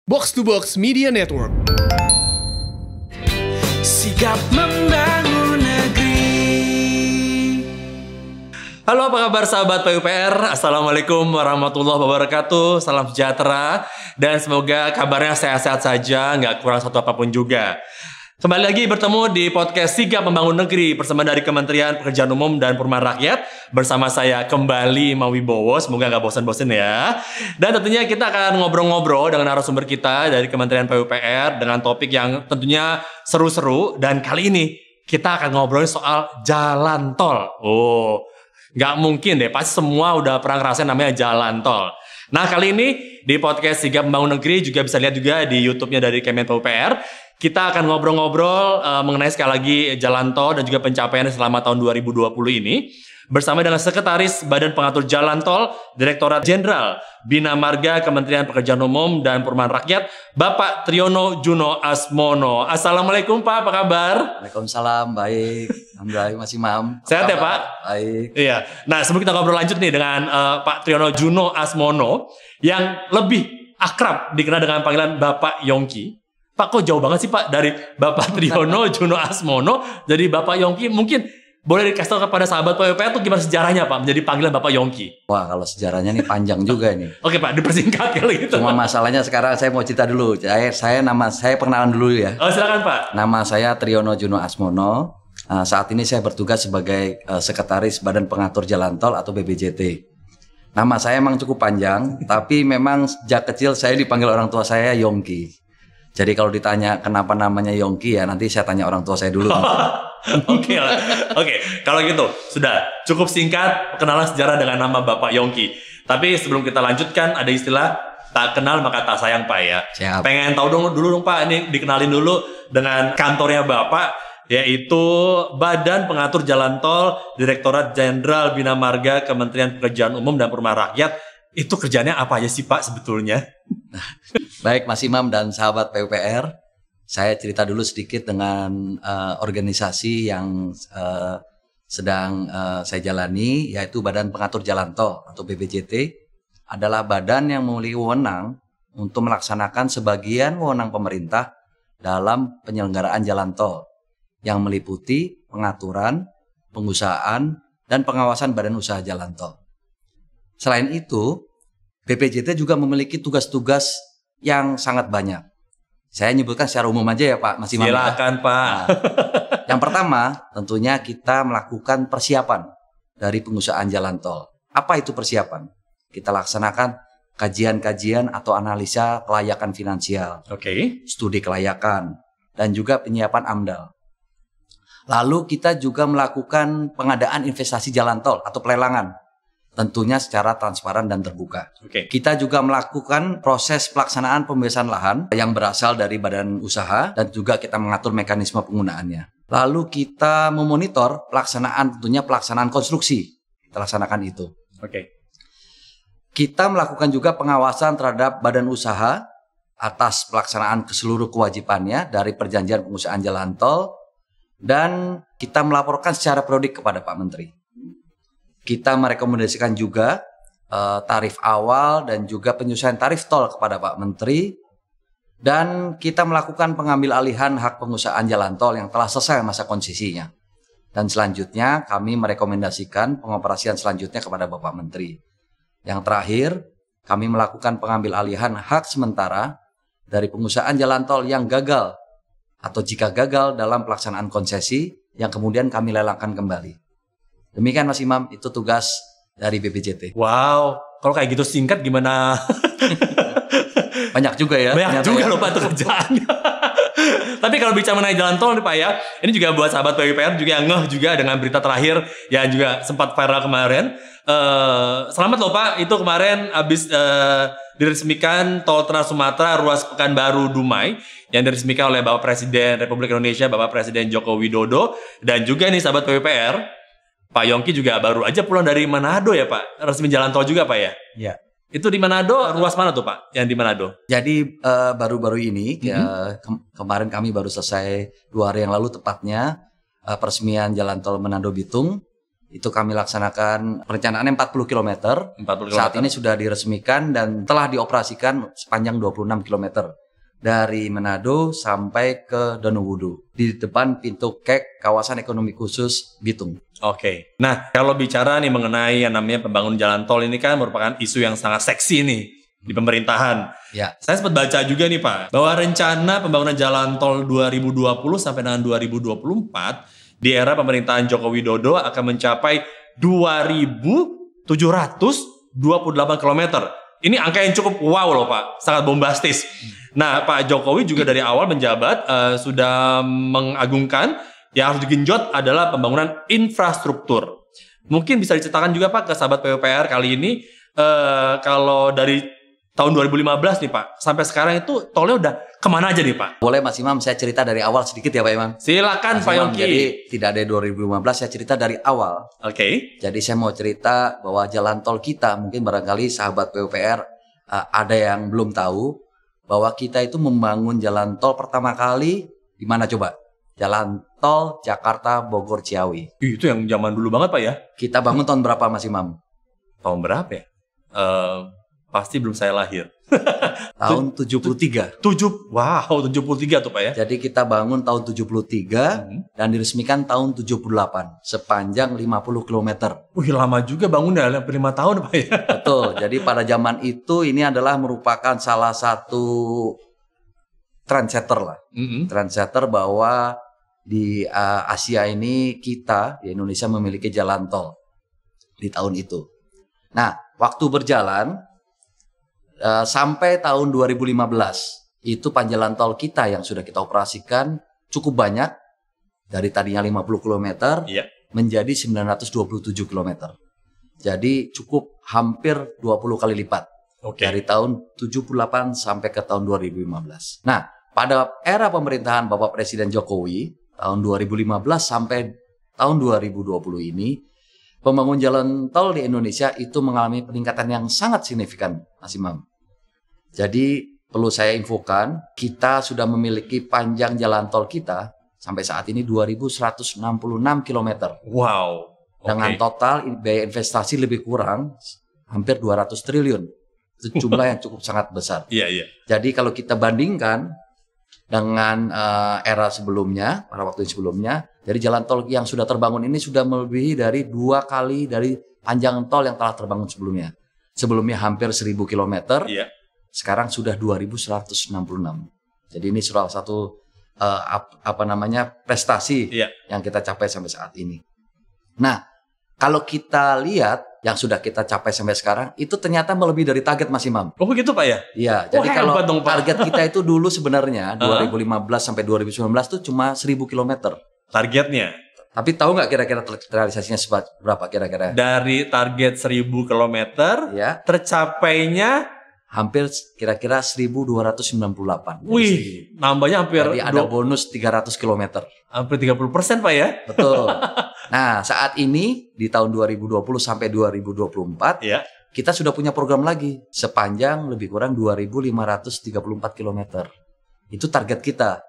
Box to Box Media Network. Sigap membangun negeri. Halo, apa kabar sahabat PUPR? Assalamualaikum warahmatullahi wabarakatuh. Salam sejahtera dan semoga kabarnya sehat-sehat saja, nggak kurang satu apapun juga. Kembali lagi bertemu di podcast Sigap Membangun Negeri bersama dari Kementerian Pekerjaan Umum dan Perumahan Rakyat. Bersama saya kembali Mawi Bowo, semoga nggak bosan-bosan ya. Dan tentunya kita akan ngobrol-ngobrol dengan narasumber kita dari Kementerian PUPR dengan topik yang tentunya seru-seru. Dan kali ini kita akan ngobrolin soal jalan tol. Oh, nggak mungkin deh, pasti semua udah pernah ngerasain namanya jalan tol. Nah, kali ini di podcast Sigap Membangun Negeri juga bisa lihat juga di YouTube-nya dari Kemen PUPR. Kita akan ngobrol-ngobrol mengenai sekali lagi jalan tol dan juga pencapaiannya selama tahun 2020 ini bersama dengan Sekretaris Badan Pengatur Jalan Tol, Direktorat Jenderal Bina Marga Kementerian Pekerjaan Umum dan Perumahan Rakyat, Bapak Triyono Juno Asmono. Assalamualaikum Pak, apa kabar? Waalaikumsalam, baik. Alhamdulillah masih mam. Sehat ya Pak? Baik. Iya. Nah, sebelum kita ngobrol lanjut nih dengan Pak Triyono Juno Asmono yang lebih akrab dikenal dengan panggilan Bapak Yongki. Pak, kok jauh banget sih Pak dari Bapak Triyono Juno Asmono jadi Bapak Yongki? Mungkin boleh dikasih tahu kepada sahabat PUPR tuh gimana sejarahnya Pak menjadi panggilan Bapak Yongki? Wah, kalau sejarahnya nih panjang juga ini. Oke Pak, dipersingkat kali gitu. Cuma masalahnya sekarang saya mau cerita dulu. Saya perkenalan dulu ya. Oh, silakan Pak. Nama saya Triyono Juno Asmono. Saat ini saya bertugas sebagai Sekretaris Badan Pengatur Jalan Tol atau BPJT. Nama saya emang cukup panjang, tapi memang sejak kecil saya dipanggil orang tua saya Yongki. Jadi kalau ditanya kenapa namanya Yongki ya nanti saya tanya orang tua saya dulu. Oke lah. Oke, kalau gitu sudah cukup singkat kenalan sejarah dengan nama Bapak Yongki. Tapi sebelum kita lanjutkan ada istilah tak kenal maka tak sayang Pak ya. Siap. Pengen tahu dulu Pak, ini dikenalin dulu dengan kantornya Bapak yaitu Badan Pengatur Jalan Tol, Direktorat Jenderal Bina Marga Kementerian Pekerjaan Umum dan Perumahan Rakyat. Itu kerjanya apa aja sih Pak sebetulnya? Baik Mas Imam dan sahabat PUPR, saya cerita dulu sedikit dengan organisasi yang sedang saya jalani, yaitu Badan Pengatur Jalan Tol atau BPJT, adalah badan yang memiliki wewenang untuk melaksanakan sebagian wewenang pemerintah dalam penyelenggaraan jalan tol, yang meliputi pengaturan, pengusahaan, dan pengawasan badan usaha jalan tol. Selain itu, BPJT juga memiliki tugas-tugas yang sangat banyak. Saya nyebutkan secara umum aja ya Pak, Mas Imam. Silakan Pak. Nah, yang pertama, tentunya kita melakukan persiapan dari pengusahaan jalan tol. Apa itu persiapan? Kita laksanakan kajian-kajian atau analisa kelayakan finansial, studi kelayakan, dan juga penyiapan AMDAL. Lalu kita juga melakukan pengadaan investasi jalan tol atau pelelangan. Tentunya secara transparan dan terbuka. Kita juga melakukan proses pelaksanaan pembebasan lahan yang berasal dari badan usaha dan juga kita mengatur mekanisme penggunaannya. Lalu kita memonitor pelaksanaan konstruksi. Kita laksanakan itu. Kita melakukan juga pengawasan terhadap badan usaha atas pelaksanaan seluruh kewajibannya dari perjanjian pengusahaan jalan tol dan kita melaporkan secara periodik kepada Pak Menteri. Kita merekomendasikan juga tarif awal dan juga penyesuaian tarif tol kepada Pak Menteri. Dan kita melakukan pengambil alihan hak pengusahaan jalan tol yang telah selesai masa konsesinya. Dan selanjutnya kami merekomendasikan pengoperasian selanjutnya kepada Bapak Menteri. Yang terakhir, kami melakukan pengambil alihan hak sementara dari pengusahaan jalan tol yang gagal atau jika gagal dalam pelaksanaan konsesi yang kemudian kami lelangkan kembali. Demikian Mas Imam, itu tugas dari BPJT. Wow, kalau kayak gitu singkat gimana? Banyak juga ya. Banyak juga loh Pak itu kerjaannya. Tapi kalau bicara mengenai jalan tol nih Pak ya, ini juga buat sahabat PUPR juga yang ngeh juga dengan berita terakhir yang juga sempat viral kemarin. Selamat loh Pak, itu kemarin habis diresmikan tol Trans Sumatera ruas Pekanbaru Dumai yang diresmikan oleh Bapak Presiden Republik Indonesia, Bapak Presiden Joko Widodo, dan juga nih sahabat PUPR, Pak Yongki juga baru aja pulang dari Manado ya Pak, resmi jalan tol juga Pak ya? Iya. Itu di Manado, ruas mana tuh Pak yang di Manado? Jadi baru-baru ini, kemarin kami baru selesai 2 hari yang lalu tepatnya, peresmian jalan tol Manado Bitung Itu kami laksanakan perencanaannya 40 km. 40 Saat kilometer. ini sudah diresmikan dan telah dioperasikan sepanjang 26 km. Dari Manado sampai ke Donohudu. Di depan pintu KEK, Kawasan Ekonomi Khusus Bitung. Oke. Nah, kalau bicara nih mengenai yang namanya pembangunan jalan tol ini kan merupakan isu yang sangat seksi nih di pemerintahan. Ya. Saya sempat baca juga nih Pak, bahwa rencana pembangunan jalan tol 2020 sampai dengan 2024 di era pemerintahan Joko Widodo akan mencapai 2.728 km. Ini angka yang cukup wow loh Pak, sangat bombastis. Nah Pak Jokowi juga dari awal menjabat sudah mengagungkan yang harus digenjot adalah pembangunan infrastruktur. Mungkin bisa diceritakan juga Pak ke sahabat PUPR kali ini kalau dari tahun 2015 nih Pak sampai sekarang itu tolnya udah kemana aja nih Pak? Boleh Mas Imam saya cerita dari awal sedikit ya Pak Imam? Silakan Mas Pak Imam, Yongki. jadi tidak ada 2015, saya cerita dari awal. Oke. Jadi saya mau cerita bahwa jalan tol kita, mungkin barangkali sahabat PUPR ada yang belum tahu bahwa kita itu membangun jalan tol pertama kali di mana coba? Jalan tol Jakarta Bogor Ciawi. Itu yang zaman dulu banget Pak ya? Kita bangun tahun berapa Mas Imam? Tahun berapa ya? Pasti belum saya lahir. Tahun 73. Wow, 73 tuh Pak ya? Jadi kita bangun tahun 73 dan diresmikan tahun 78 sepanjang 50 km. Wih lama juga bangunnya, 5 tahun Pak ya? Betul. Jadi pada zaman itu ini adalah merupakan salah satu trendsetter lah. Trendsetter bahwa di Asia ini kita di Indonesia memiliki jalan tol di tahun itu. Nah, waktu berjalan sampai tahun 2015 itu panjalan tol kita yang sudah kita operasikan cukup banyak dari tadinya 50 km Iya. menjadi 927 km. Jadi cukup hampir 20 kali lipat. Oke. Dari tahun 78 sampai ke tahun 2015. Nah, pada era pemerintahan Bapak Presiden Jokowi tahun 2015 sampai tahun 2020 ini pembangunan jalan tol di Indonesia itu mengalami peningkatan yang sangat signifikan, Mas Imam. Jadi perlu saya infokan, kita sudah memiliki panjang jalan tol kita sampai saat ini 2.166 km. Wow. Dengan total biaya investasi lebih kurang hampir 200 triliun. Itu jumlah yang cukup sangat besar. Iya, iya. Jadi kalau kita bandingkan dengan era sebelumnya, pada waktu sebelumnya, jadi jalan tol yang sudah terbangun ini sudah melebihi dari 2 kali dari panjang tol yang telah terbangun sebelumnya. Sebelumnya hampir 1.000 km. Iya. Sekarang sudah 2.166. Jadi ini salah satu prestasi yang kita capai sampai saat ini. Nah, kalau kita lihat yang sudah kita capai sampai sekarang itu ternyata melebihi dari target Mas Imam. Oh begitu Pak ya? Iya, Oh, jadi kalau hebat dong, Pak. target kita itu dulu sebenarnya 2015 sampai 2019 itu cuma 1.000 km. Targetnya? Tapi tahu nggak kira-kira realisasinya berapa kira-kira? Dari target 1.000 km, Ya, tercapainya, hampir kira-kira 1.298. wih, nambahnya hampir Jadi ada bonus 300 km. hampir 30% Pak ya? Betul. Nah, saat ini di tahun 2020 sampai 2024 Iya. kita sudah punya program lagi sepanjang lebih kurang 2.534 km. Itu target kita.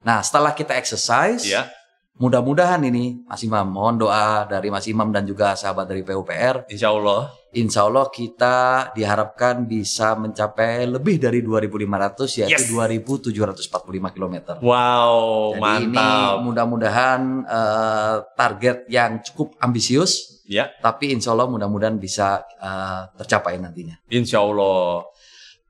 Nah, setelah kita exercise, Iya. mudah-mudahan ini Mas Imam, mohon doa dari Mas Imam dan juga sahabat dari PUPR. Insya Allah kita diharapkan bisa mencapai lebih dari 2.500 yaitu 2.745 km. Wow, Jadi mantap. ini mudah-mudahan target yang cukup ambisius, Ya, tapi insya Allah mudah-mudahan bisa tercapai nantinya. insya Allah.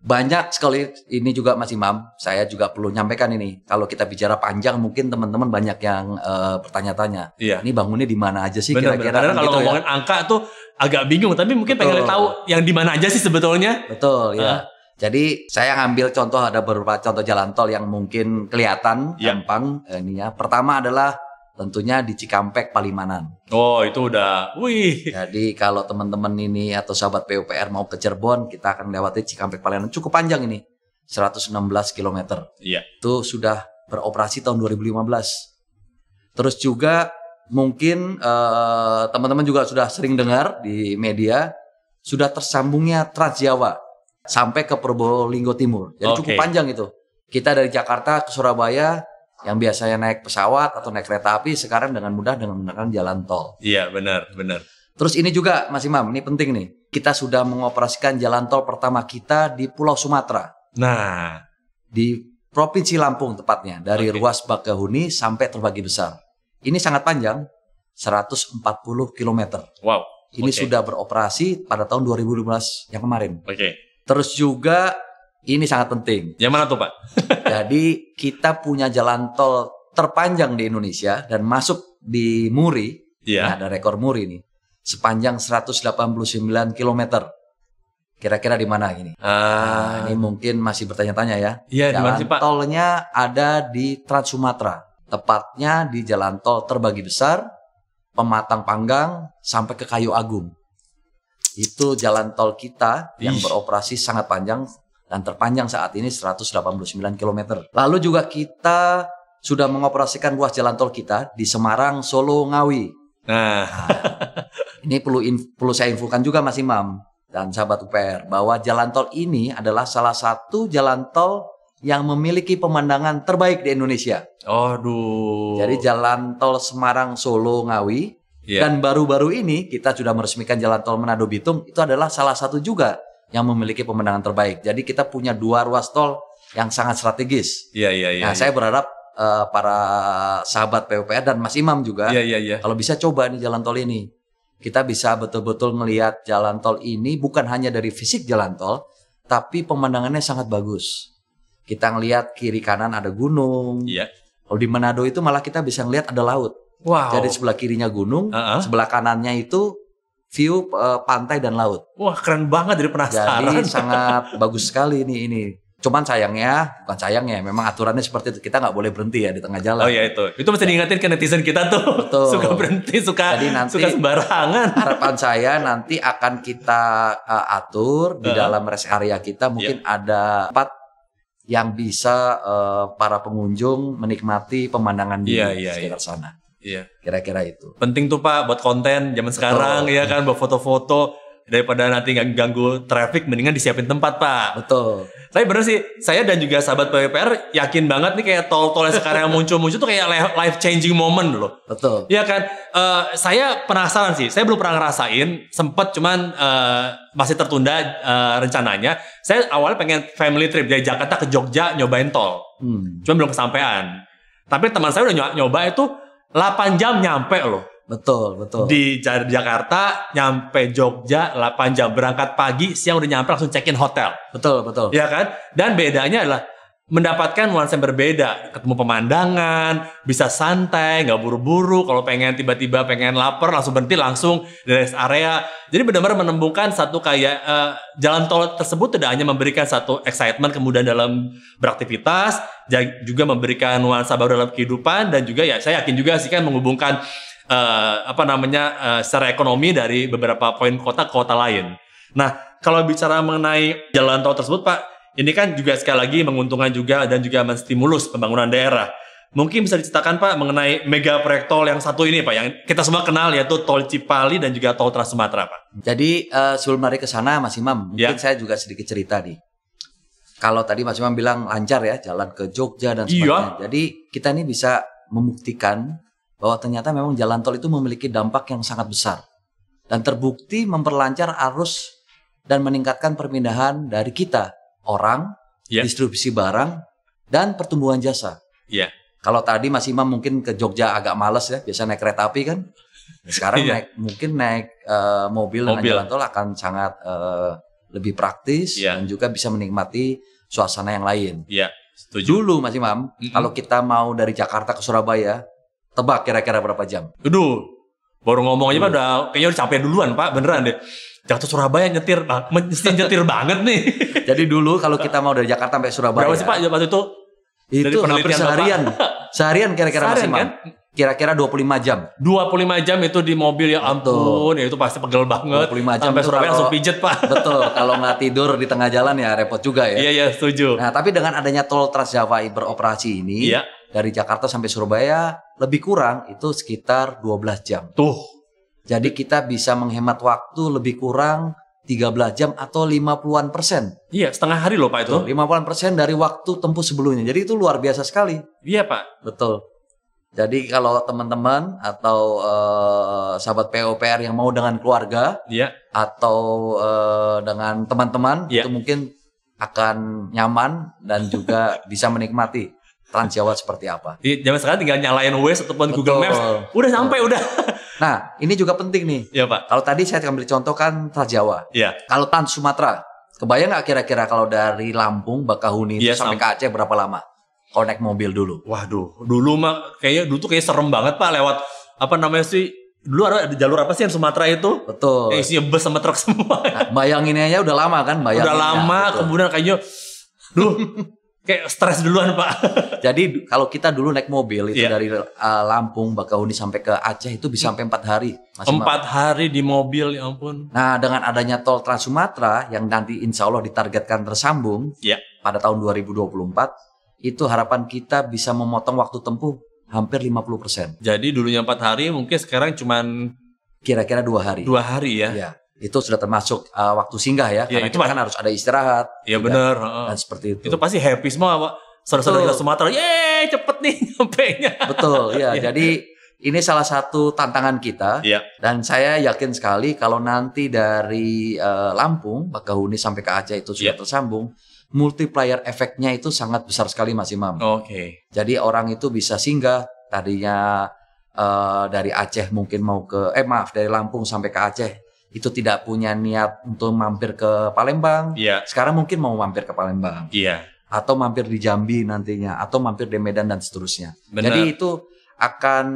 Banyak sekali ini juga Mas Imam, saya juga perlu nyampaikan ini. Kalau kita bicara panjang mungkin teman-teman banyak yang bertanya-tanya. Iya. Ini bangunnya di mana aja sih Benar, kira-kira? benar. Kalau Gitu ya. ngomongin angka tuh agak bingung, tapi mungkin pengen Betul. tahu yang di mana aja sih sebetulnya. Betul ya. Jadi saya ngambil contoh, ada beberapa contoh jalan tol yang mungkin kelihatan Ya. gampang ininya. Pertama adalah tentunya di Cikampek Palimanan. Oh, itu udah. Wih. Jadi kalau teman-teman ini atau sahabat PUPR mau ke Cirebon, kita akan melewati Cikampek Palimanan. Cukup panjang ini, 116 km. Iya. Itu sudah beroperasi tahun 2015. Terus juga mungkin teman-teman juga sudah sering dengar di media, sudah tersambungnya Trans Jawa sampai ke Probolinggo Timur. Jadi cukup panjang itu. Kita dari Jakarta ke Surabaya Yang biasanya naik pesawat atau naik kereta api sekarang dengan mudah dengan menggunakan jalan tol. Iya, benar. Terus ini juga Mas Imam, ini penting nih. Kita sudah mengoperasikan jalan tol pertama kita di Pulau Sumatera. Nah, Di Provinsi Lampung tepatnya. Dari ruas Bakahuni sampai Terbagi Besar. Ini sangat panjang, 140 km. wow. Ini sudah beroperasi pada tahun 2015 yang kemarin. Oke. Terus juga ini sangat penting. Yang mana tuh, Pak? Jadi kita punya jalan tol terpanjang di Indonesia dan masuk di Muri. Iya. Nah, ada rekor Muri nih. Sepanjang 189 km. Kira-kira di mana ini? Nah, ini mungkin masih bertanya-tanya ya. Iya, di mana Jalan sih, Pak? tolnya ada di Trans Sumatera. Tepatnya di jalan tol Terbagi Besar, Pematang Panggang, sampai ke Kayu Agung. Itu jalan tol kita yang beroperasi sangat panjang dan terpanjang saat ini 189 km. Lalu juga kita sudah mengoperasikan ruas jalan tol kita di Semarang, Solo, Ngawi. Nah, Ini perlu saya infokan juga Mas Imam dan sahabat UPR bahwa jalan tol ini adalah salah satu jalan tol yang memiliki pemandangan terbaik di Indonesia. aduh. Jadi jalan tol Semarang, Solo, Ngawi. Iya. Dan baru-baru ini kita sudah meresmikan jalan tol Manado Bitung. Itu adalah salah satu juga yang memiliki pemandangan terbaik. Jadi kita punya 2 ruas tol yang sangat strategis. Iya. Nah, saya berharap para sahabat PUPR dan Mas Imam juga, Iya. kalau bisa coba nih jalan tol ini. Kita bisa betul-betul ngelihat jalan tol ini bukan hanya dari fisik jalan tol, tapi pemandangannya sangat bagus. Kita ngelihat kiri kanan ada gunung. Iya. Kalau di Manado itu malah kita bisa ngelihat ada laut. Wow. Jadi sebelah kirinya gunung, sebelah kanannya itu view pantai dan laut. Wah, keren banget, jadi penasaran. Jadi sangat bagus sekali ini. Cuman bukan sayangnya, memang aturannya seperti itu. Kita nggak boleh berhenti ya di tengah jalan. Oh iya itu mesti diingetin ke netizen kita tuh. Betul. Suka berhenti, Jadi nanti suka sembarangan. Harapan saya nanti akan kita atur di dalam rest area kita. Mungkin ada tempat yang bisa para pengunjung menikmati pemandangan di sekitar sana. Iya. Kira-kira itu. Penting tuh Pak buat konten zaman sekarang ya kan, buat foto-foto. Daripada nanti ganggu traffic, mendingan disiapin tempat Pak. Betul. Tapi bener sih, saya dan juga sahabat PUPR yakin banget nih kayak tol-tol yang sekarang yang muncul-muncul tuh kayak life changing moment loh. Betul. Iya kan, saya penasaran sih, saya belum pernah ngerasain, sempet cuman masih tertunda rencananya. Saya awalnya pengen family trip dari Jakarta ke Jogja nyobain tol, cuman belum kesampean. Tapi teman saya udah nyoba itu 8 jam nyampe loh. Betul. Di Jakarta nyampe Jogja 8 jam, berangkat pagi, siang udah nyampe langsung check in hotel. Betul. Iya kan? Dan bedanya adalah mendapatkan nuansa yang berbeda, ketemu pemandangan, bisa santai, nggak buru-buru. Kalau tiba-tiba pengen lapar, langsung berhenti langsung di rest area. Jadi benar-benar menemukan satu kayak jalan tol tersebut tidak hanya memberikan satu excitement, kemudahan dalam beraktivitas, juga memberikan nuansa baru dalam kehidupan, dan juga ya saya yakin juga sih kan menghubungkan secara ekonomi dari beberapa poin kota ke kota lain. Nah, kalau bicara mengenai jalan tol tersebut, Pak, ini kan juga sekali lagi menguntungkan juga dan juga menstimulus pembangunan daerah. Mungkin bisa diceritakan Pak mengenai mega proyek tol yang satu ini Pak, yang kita semua kenal yaitu Tol Cipali dan juga Tol Trans Sumatera Pak. Jadi sebelum lari ke sana Mas Imam, mungkin saya juga sedikit cerita nih. Kalau tadi Mas Imam bilang lancar ya jalan ke Jogja dan sebagainya. Jadi kita ini bisa membuktikan bahwa ternyata memang jalan tol itu memiliki dampak yang sangat besar. Dan terbukti memperlancar arus dan meningkatkan perpindahan dari kita, orang, distribusi barang, dan pertumbuhan jasa. Iya. Kalau tadi Mas Imam mungkin ke Jogja agak males ya, biasa naik kereta api kan. Sekarang mungkin naik mobil dengan jalan tol akan sangat lebih praktis dan juga bisa menikmati suasana yang lain. Iya, setuju. Dulu Mas Imam, kalau kita mau dari Jakarta ke Surabaya, tebak kira-kira berapa jam? Aduh, baru ngomong aja Pak kayaknya udah capek duluan Pak, beneran deh. Jakarta Surabaya nyetir banget nih. Jadi dulu kalau kita mau dari Jakarta sampai Surabaya. Berapa sih Pak waktu itu? Itu hampir seharian. Seharian kira-kira Mas Imam. Kan? Kira-kira 25 jam. 25 jam itu di mobil, ya ampun. Ya itu pasti pegel banget. 25 jam sampai Surabaya langsung pijet Pak. Betul. Kalau nggak tidur di tengah jalan ya repot juga ya. Iya, setuju. Nah tapi dengan adanya tol Trans Jawa beroperasi ini. Dari Jakarta sampai Surabaya lebih kurang itu sekitar 12 jam. Tuh. Jadi kita bisa menghemat waktu lebih kurang 13 jam atau 50-an%. Iya, setengah hari loh Pak itu. 50-an% dari waktu tempuh sebelumnya. Jadi itu luar biasa sekali. Iya Pak. Betul. Jadi kalau teman-teman atau sahabat PUPR yang mau dengan keluarga Iya. atau dengan teman-teman Iya. itu mungkin akan nyaman dan juga bisa menikmati Trans Jawa seperti apa. Di zaman sekarang tinggal nyalain Waze ataupun Google Betul. Maps. Udah sampai udah. Nah, ini juga penting nih. Iya Pak. Kalau tadi saya ambil contoh kan Trans Jawa. Iya. Kalau Trans Sumatera, kebayang nggak kira-kira kalau dari Lampung, Bakahuni itu Iya, sampai ke Aceh berapa lama? Kalau naik mobil dulu. Waduh, dulu mah kayaknya dulu tuh kayak serem banget Pak lewat apa namanya sih? Dulu ada jalur apa sih yang Sumatera itu? Betul. Yang isinya bus sama truk semua. Nah, bayanginnya aja udah lama kan? Udah lama, Betul. kemudian kayaknya, kayak stres duluan Pak. Jadi kalau kita dulu naik mobil itu Iya. dari Lampung, Bakahuni sampai ke Aceh itu bisa sampai 4 hari. Mas Imam. 4 hari di mobil, ya ampun. Nah, dengan adanya tol Trans Sumatera yang nanti insya Allah ditargetkan tersambung Iya. pada tahun 2024, itu harapan kita bisa memotong waktu tempuh hampir 50%. Jadi dulunya 4 hari, mungkin sekarang cuman Kira-kira 2 hari. 2 hari ya. Ya, itu sudah termasuk waktu singgah ya, Ya, karena itu kita kan harus ada istirahat. Iya juga. benar. Dan seperti itu. Itu pasti happy semua Pak. Saudara-saudara kita Betul. Sumatera, yeay cepet nih nyampenya. Betul, ya. Iya. Jadi ini salah satu tantangan kita. Iya. Dan saya yakin sekali kalau nanti dari Lampung, Bakahuni sampai ke Aceh itu sudah Iya. tersambung, multiplier efeknya itu sangat besar sekali Mas Imam. Oke. Jadi orang itu bisa singgah tadinya dari Aceh mungkin mau ke dari Lampung sampai ke Aceh itu tidak punya niat untuk mampir ke Palembang. Iya. Sekarang mungkin mau mampir ke Palembang Iya. atau mampir di Jambi nantinya atau mampir di Medan dan seterusnya. Benar. Jadi itu akan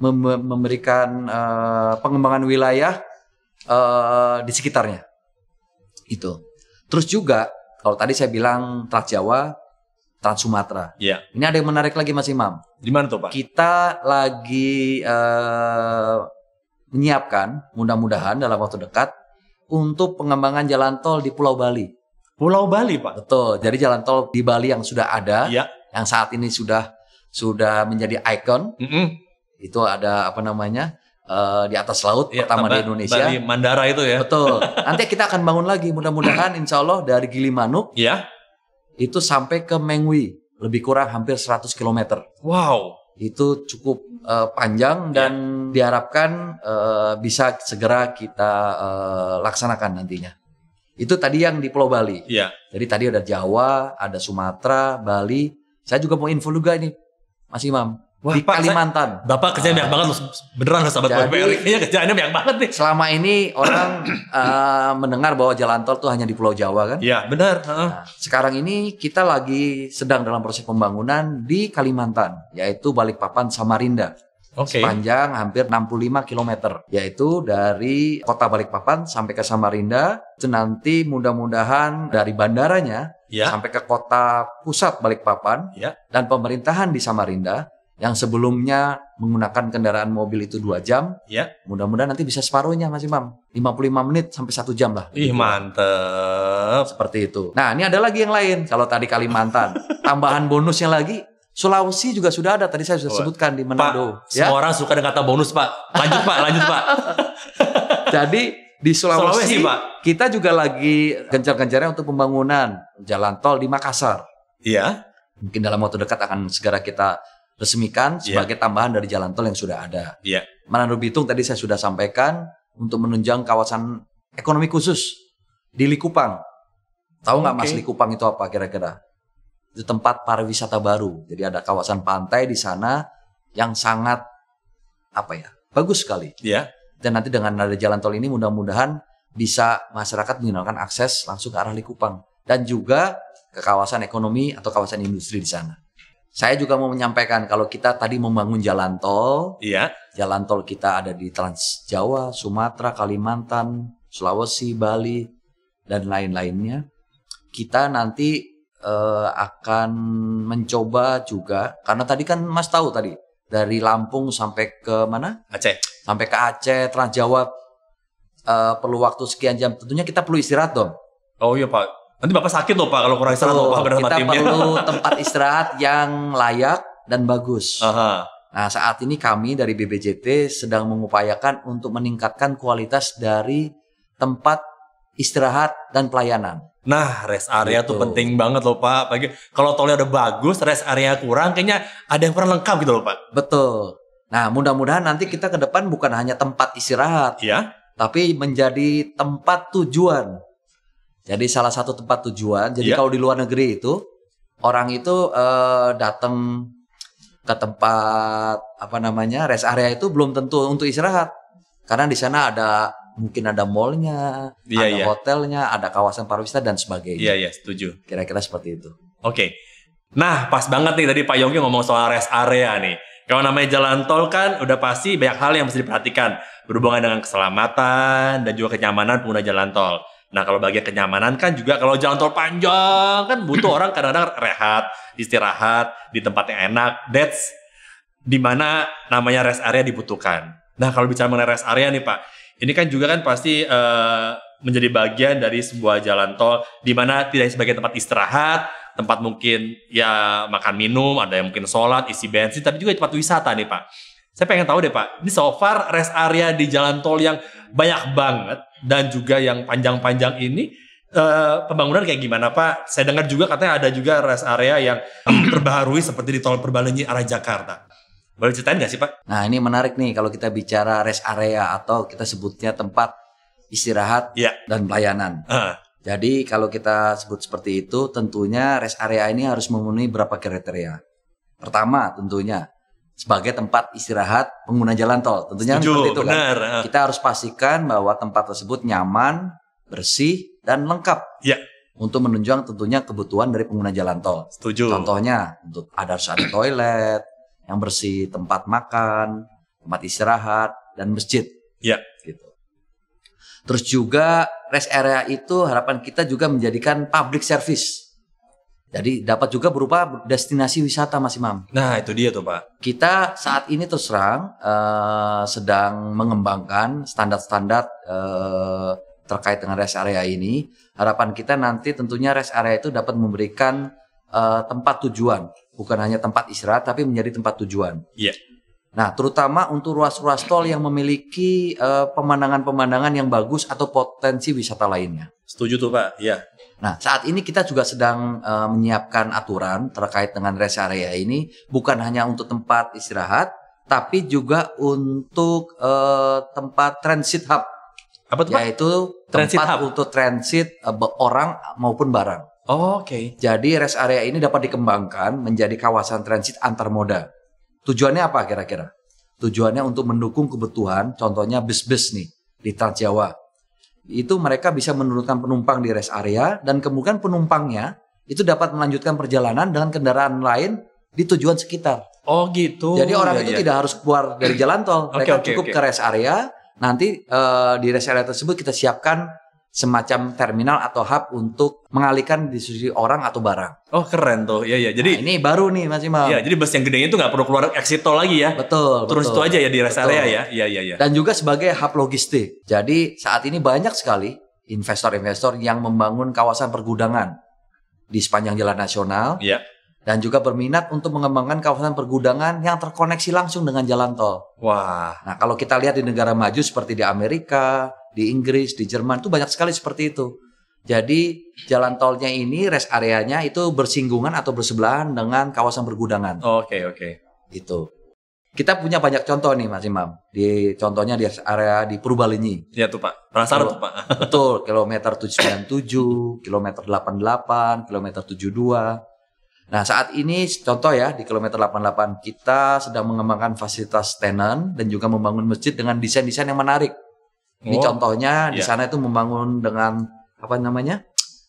memberikan pengembangan wilayah di sekitarnya. Itu. Terus juga kalau tadi saya bilang Trans Jawa, Trans Sumatera. Iya. Ini ada yang menarik lagi Mas Imam. Di mana tuh Pak? Kita lagi menyiapkan mudah-mudahan dalam waktu dekat untuk pengembangan jalan tol di Pulau Bali. Pulau Bali Pak. Betul. Jadi jalan tol di Bali yang sudah ada, Iya. yang saat ini sudah menjadi ikon. Itu ada apa namanya di atas laut Iya, pertama di Indonesia. Bali Mandara itu ya. Betul. Nanti kita akan bangun lagi mudah-mudahan insya Allah dari Gilimanuk Iya. itu sampai ke Mengwi lebih kurang hampir 100 km. Wow. Itu cukup panjang dan diharapkan bisa segera kita laksanakan nantinya. Itu tadi yang di Pulau Bali. Iya. Jadi tadi ada Jawa, ada Sumatera, Bali. Saya juga mau info juga ini, Mas Imam. Wah, di Pak, Kalimantan. Bapak kerjanya banyak banget loh. Beneran loh sahabat Jadi- PUPR. Kayaknya kerjaannya banyak banget nih. Selama ini orang mendengar bahwa jalan tol itu hanya di Pulau Jawa kan. Iya, benar. Nah, sekarang ini kita lagi sedang dalam proses pembangunan di Kalimantan, yaitu Balikpapan Samarinda. Oke. Sepanjang hampir 65 km. Yaitu dari kota Balikpapan sampai ke Samarinda. Itu nanti mudah-mudahan dari bandaranya Iya. sampai ke kota pusat Balikpapan. Iya. Dan pemerintahan di Samarinda yang sebelumnya menggunakan kendaraan mobil itu 2 jam. Iya. Mudah-mudahan nanti bisa separuhnya Mas Imam. 55 menit sampai 1 jam lah. Ih, mantep. Seperti itu. Nah, ini ada lagi yang lain. Kalau tadi Kalimantan, tambahan bonusnya lagi, Sulawesi juga sudah ada. Tadi saya sudah sebutkan di Manado. Pak, semua orang suka dengan kata bonus, Pak. Lanjut, Pak. Lanjut, Pak. Jadi di Sulawesi, Sulawesi, Pak. kita juga lagi gencar-gencarnya untuk pembangunan jalan tol di Makassar. Iya. Mungkin dalam waktu dekat akan segera kita resmikan sebagai tambahan dari jalan tol yang sudah ada. Iya. Manado Bitung tadi saya sudah sampaikan untuk menunjang kawasan ekonomi khusus di Likupang. Tahu nggak Mas Oke. Likupang itu apa kira-kira? Itu tempat pariwisata baru. Jadi ada kawasan pantai di sana yang sangat bagus sekali. Iya. Dan nanti dengan ada jalan tol ini mudah-mudahan bisa masyarakat menggunakan akses langsung ke arah Likupang dan juga ke kawasan ekonomi atau kawasan industri di sana. Saya juga mau menyampaikan kalau kita tadi membangun jalan tol, Iya. jalan tol kita ada di Trans Jawa, Sumatera, Kalimantan, Sulawesi, Bali, dan lain-lainnya. Kita nanti akan mencoba juga, karena tadi kan Mas tahu tadi, dari Lampung sampai ke mana? Aceh. Sampai ke Aceh, Trans Jawa, perlu waktu sekian jam. Tentunya kita perlu istirahat dong. Oh iya, Pak. Nanti Bapak sakit loh, Pak, kalau kurang istirahat loh, Pak, bersama Kita timnya. perlu tempat istirahat yang layak dan bagus. Aha. Nah, saat ini kami dari BBJT sedang mengupayakan untuk meningkatkan kualitas dari tempat istirahat, dan pelayanan. Nah, rest area Gitu. tuh penting banget loh Pak. Bagi kalau tolnya udah bagus, rest area kurang, kayaknya ada yang kurang lengkap gitu loh Pak. Betul. Nah, mudah-mudahan nanti kita ke depan bukan hanya tempat istirahat, Iya. tapi menjadi tempat tujuan. Jadi salah satu tempat tujuan. Jadi Iya. kalau di luar negeri itu orang itu datang ke tempat rest area itu belum tentu untuk istirahat, karena di sana mungkin ada mallnya, Iya, ada iya. hotelnya, ada kawasan pariwisata dan sebagainya. Iya, iya, setuju. Kira-kira seperti itu. Oke. Nah, pas banget nih tadi Pak Yongki ngomong soal rest area nih. Kalau namanya jalan tol kan udah pasti banyak hal yang mesti diperhatikan. Berhubungan dengan keselamatan dan juga kenyamanan pengguna jalan tol. Nah, kalau bagian kenyamanan kan juga kalau jalan tol panjang kan butuh orang kadang-kadang rehat, istirahat di tempat yang enak. That's dimana namanya rest area dibutuhkan. Nah, kalau bicara mengenai rest area nih Pak, ini kan juga kan pasti menjadi bagian dari sebuah jalan tol di mana tidak hanya sebagai tempat istirahat, tempat mungkin ya makan minum, ada yang mungkin sholat, isi bensin, tapi juga tempat wisata nih Pak. Saya pengen tahu deh Pak, ini so far rest area di jalan tol yang banyak banget dan juga yang panjang-panjang ini pembangunan kayak gimana Pak? Saya dengar juga katanya ada juga rest area yang terbaharui seperti di tol Purbalenyi arah Jakarta. Boleh ceritain nggak sih Pak? Nah, ini menarik nih kalau kita bicara rest area atau kita sebutnya tempat istirahat Iya. dan pelayanan. Jadi kalau kita sebut seperti itu, tentunya rest area ini harus memenuhi beberapa kriteria. Pertama, tentunya sebagai tempat istirahat pengguna jalan tol. Tentunya kan seperti itu benar. kan. Kita harus pastikan bahwa tempat tersebut nyaman, bersih, dan lengkap. Iya. Untuk menunjang tentunya kebutuhan dari pengguna jalan tol. Setuju. Contohnya, harus ada toilet yang bersih, tempat makan, tempat istirahat, dan masjid. Iya. Gitu. Terus juga rest area itu harapan kita juga menjadikan public service. Jadi dapat juga berupa destinasi wisata Mas Imam. Nah, itu dia tuh Pak. Kita saat ini terus terang sedang mengembangkan standar-standar terkait dengan rest area ini. Harapan kita nanti tentunya rest area itu dapat memberikan tempat tujuan. Bukan hanya tempat istirahat, tapi menjadi tempat tujuan. Iya. Nah, terutama untuk ruas-ruas tol yang memiliki pemandangan-pemandangan yang bagus atau potensi wisata lainnya. Setuju tuh Pak, iya. Nah, saat ini kita juga sedang menyiapkan aturan terkait dengan rest area ini. Bukan hanya untuk tempat istirahat, tapi juga untuk tempat transit hub. Apa tuh Pak? Yaitu Transit tempat hub? untuk transit orang maupun barang. Oh, oke. Jadi rest area ini dapat dikembangkan menjadi kawasan transit antar moda. Tujuannya apa kira-kira? Tujuannya untuk mendukung kebutuhan, contohnya bus-bus nih di Trans Jawa. Itu mereka bisa menurunkan penumpang di rest area dan kemudian penumpangnya itu dapat melanjutkan perjalanan dengan kendaraan lain di tujuan sekitar. Oh gitu. Jadi orang Iya, itu iya. tidak harus keluar dari jalan tol. Mereka Oke, cukup oke. ke rest area. Nanti di rest area tersebut kita siapkan semacam terminal atau hub untuk mengalihkan distribusi orang atau barang. Oh keren tuh, iya iya. Nah, Jadi, ini baru nih Mas Imam. iya, jadi bus yang gedenya itu nggak perlu keluar exit tol lagi ya. Betul. Turun betul. situ aja ya di rest Betul. area ya. Iya iya iya. Dan juga sebagai hub logistik. Jadi saat ini banyak sekali investor-investor yang membangun kawasan pergudangan di sepanjang jalan nasional. Iya. Dan juga berminat untuk mengembangkan kawasan pergudangan yang terkoneksi langsung dengan jalan tol. Wah. Nah, kalau kita lihat di negara maju seperti di Amerika, di Inggris, di Jerman, itu banyak sekali seperti itu. Jadi jalan tolnya ini, rest areanya itu bersinggungan atau bersebelahan dengan kawasan pergudangan. Oke oke. Itu. Kita punya banyak contoh nih Mas Imam. Contohnya di area di Purbalenyi. Iya tuh Pak. Penasaran tuh Pak. Betul, kilometer 797, kilometer 88, kilometer 72. Nah, saat ini contoh ya di kilometer 88 kita sedang mengembangkan fasilitas tenan dan juga membangun masjid dengan desain-desain yang menarik. Ini Oh, contohnya di iya. sana itu membangun dengan apa namanya?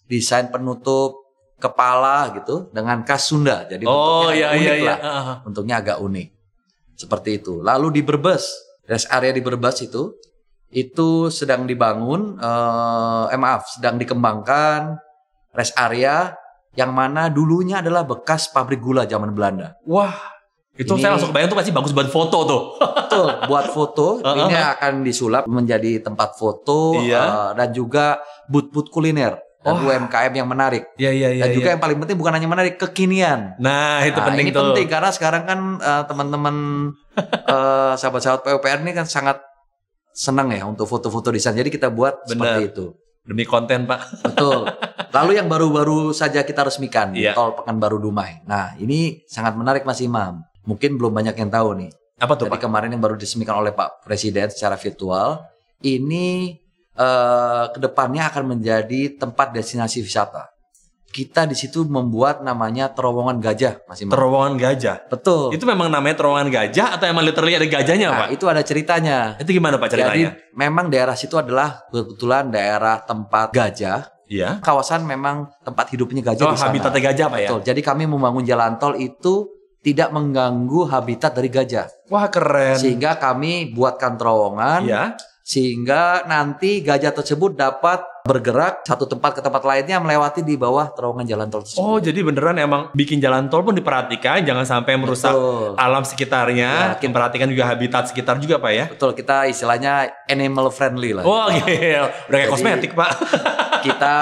Desain penutup kepala gitu dengan khas Sunda. Jadi Oh bentuknya iya agak iya unik iya. lah. Bentuknya agak unik. Seperti itu. Lalu di Brebes, rest area di Brebes itu sedang dibangun, sedang dikembangkan rest area yang mana dulunya adalah bekas pabrik gula zaman Belanda. Wah. Itu Ini- saya langsung kebayang tuh pasti bagus buat foto tuh. Betul, buat foto ini akan disulap menjadi tempat foto Iya. dan juga booth-booth kuliner dan Wah. UMKM yang menarik. Iya iya iya. Dan juga iya. yang paling penting bukan hanya menarik, kekinian. Nah itu Nah, penting ini tuh. penting karena sekarang kan teman-teman sahabat-sahabat PUPR ini kan sangat senang ya untuk foto-foto di sana. Jadi kita buat Benar. seperti itu. Demi konten, Pak. Betul. Lalu yang baru-baru saja kita resmikan, Iya. Tol Pekanbaru Dumai. Nah, ini sangat menarik Mas Imam. Mungkin belum banyak yang tahu nih. Apa tuh, Jadi Pak? kemarin yang baru diresmikan oleh Pak Presiden secara virtual, ini kedepannya akan menjadi tempat destinasi wisata. Kita di situ membuat namanya terowongan gajah, Mas Imam. Terowongan gajah. Betul. Itu memang namanya terowongan gajah atau emang literally ada gajahnya, Nah, Pak? itu ada ceritanya. Itu gimana, Pak, ceritanya? Jadi memang daerah situ adalah kebetulan daerah tempat gajah. Iya. Kawasan memang tempat hidupnya gajah di sana. Habitatnya gajah, Pak, ya? Betul. Jadi kami membangun jalan tol itu tidak mengganggu habitat dari gajah. Wah, keren. Sehingga kami buatkan terowongan. Iya. Sehingga nanti gajah tersebut dapat bergerak satu tempat ke tempat lainnya melewati di bawah terowongan jalan tol tersebut. Oh, jadi beneran emang bikin jalan tol pun diperhatikan, jangan sampai merusak Betul. alam sekitarnya, Ya, memperhatikan juga habitat sekitar juga, Pak, ya? Betul, kita istilahnya animal friendly lah. Wah, gila. Udah kayak Jadi- kosmetik, Pak. Kita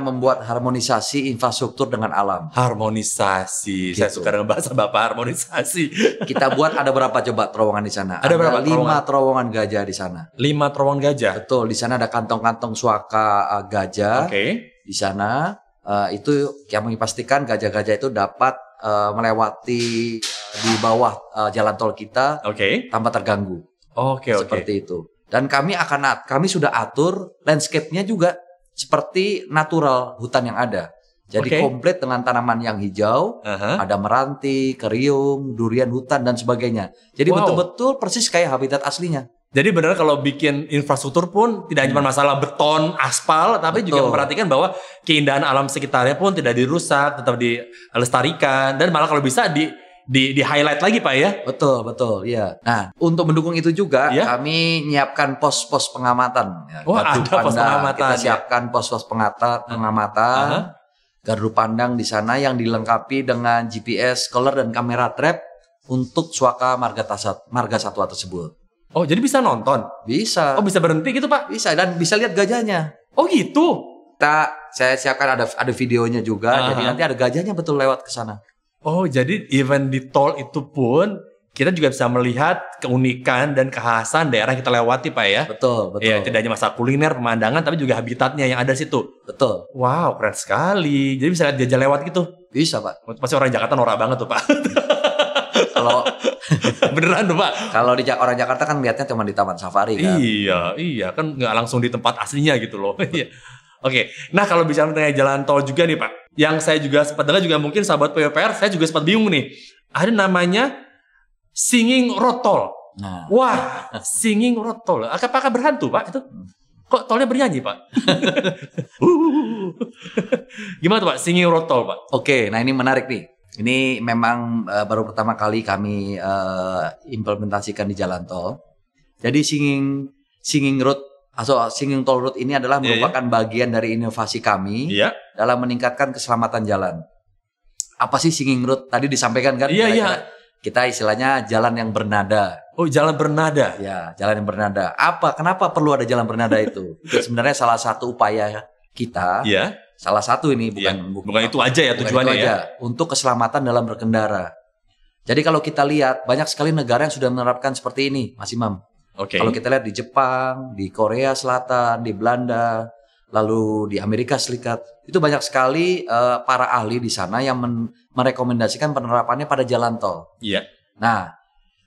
membuat harmonisasi infrastruktur dengan alam. Harmonisasi. Saya Gitu. suka dengan bahasa Bapak, harmonisasi. Kita buat ada berapa coba terowongan di sana? Ada berapa 5 terowongan gajah di sana. 5 terowongan gajah. Betul, di sana ada kantong-kantong suaka gajah. Oke. Di sana itu yang pastikan gajah-gajah itu dapat melewati di bawah jalan tol kita Oke. tanpa terganggu. Oke. Seperti itu. Dan kami sudah atur landscape-nya juga seperti natural hutan yang ada. Jadi Oke. komplit dengan tanaman yang hijau, Aha. ada meranti, keriung, durian hutan dan sebagainya. Jadi Wow. betul-betul persis kayak habitat aslinya. Jadi benar kalau bikin infrastruktur pun tidak cuma masalah beton, aspal, tapi juga Betul. memperhatikan bahwa keindahan alam sekitarnya pun tidak dirusak, tetap dilestarikan, dan malah kalau bisa di highlight lagi, Pak, ya. Betul, betul, iya. Nah, untuk mendukung itu juga Iya. kami menyiapkan pos-pos pengamatan. Ya, Wah, gardu ada pos pandang. pengamatan, Kita ya. siapkan pos-pos pengamatan. Aha. Gardu pandang di sana yang dilengkapi dengan GPS, color dan kamera trap untuk suaka marga satwa tersebut. Oh, jadi bisa nonton? Bisa. Oh, bisa berhenti gitu, Pak? Bisa dan bisa lihat gajahnya. Oh, gitu? Saya siapkan ada videonya juga. Aha. Jadi nanti ada gajahnya betul lewat ke sana. Oh, jadi even di tol itu pun kita juga bisa melihat keunikan dan kekhasan daerah yang kita lewati, Pak, ya? Betul, betul. Ya, tidak hanya masalah kuliner, pemandangan, tapi juga habitatnya yang ada di situ. Betul. Wow, keren sekali. Jadi bisa lihat gajah lewat gitu. Bisa, Pak. Pasti orang Jakarta norak banget tuh, Pak. Kalau Beneran tuh, Pak. kalau orang Jakarta kan lihatnya cuma di Taman Safari kan. Iya, kan nggak langsung di tempat aslinya gitu loh. Iya. Oke, nah kalau bicara tentang jalan tol juga nih, Pak. Yang saya juga sempat dengar juga mungkin sahabat PUPR, saya juga sempat bingung nih. Ada namanya Singing Road Toll. Nah, Wah, Singing Road Toll. Apakah berhantu, Pak? Itu kok tolnya bernyanyi, Pak? Gimana tuh, Pak? Singing Road Toll, Pak? oke, nah ini menarik nih. Ini memang baru pertama kali kami implementasikan di jalan tol. Jadi Singing Road atau Singing Toll Road ini adalah Iya, merupakan bagian dari inovasi kami Iya. dalam meningkatkan keselamatan jalan. Apa sih Singing Road? Tadi disampaikan kan? Iya, iya. Kita istilahnya jalan yang bernada. Oh, jalan bernada. Ya, jalan yang bernada. Kenapa perlu ada jalan bernada itu? Itu sebenarnya salah satu upaya kita. Iya. Salah satu ini Iya. bukan Bukan itu aja ya bukan tujuannya itu ya. aja, untuk keselamatan dalam berkendara. Jadi kalau kita lihat banyak sekali negara yang sudah menerapkan seperti ini, Mas Imam. Oke. Kalau kita lihat di Jepang, di Korea Selatan, di Belanda, lalu di Amerika Serikat, itu banyak sekali para ahli di sana yang merekomendasikan penerapannya pada jalan tol. Iya. Nah,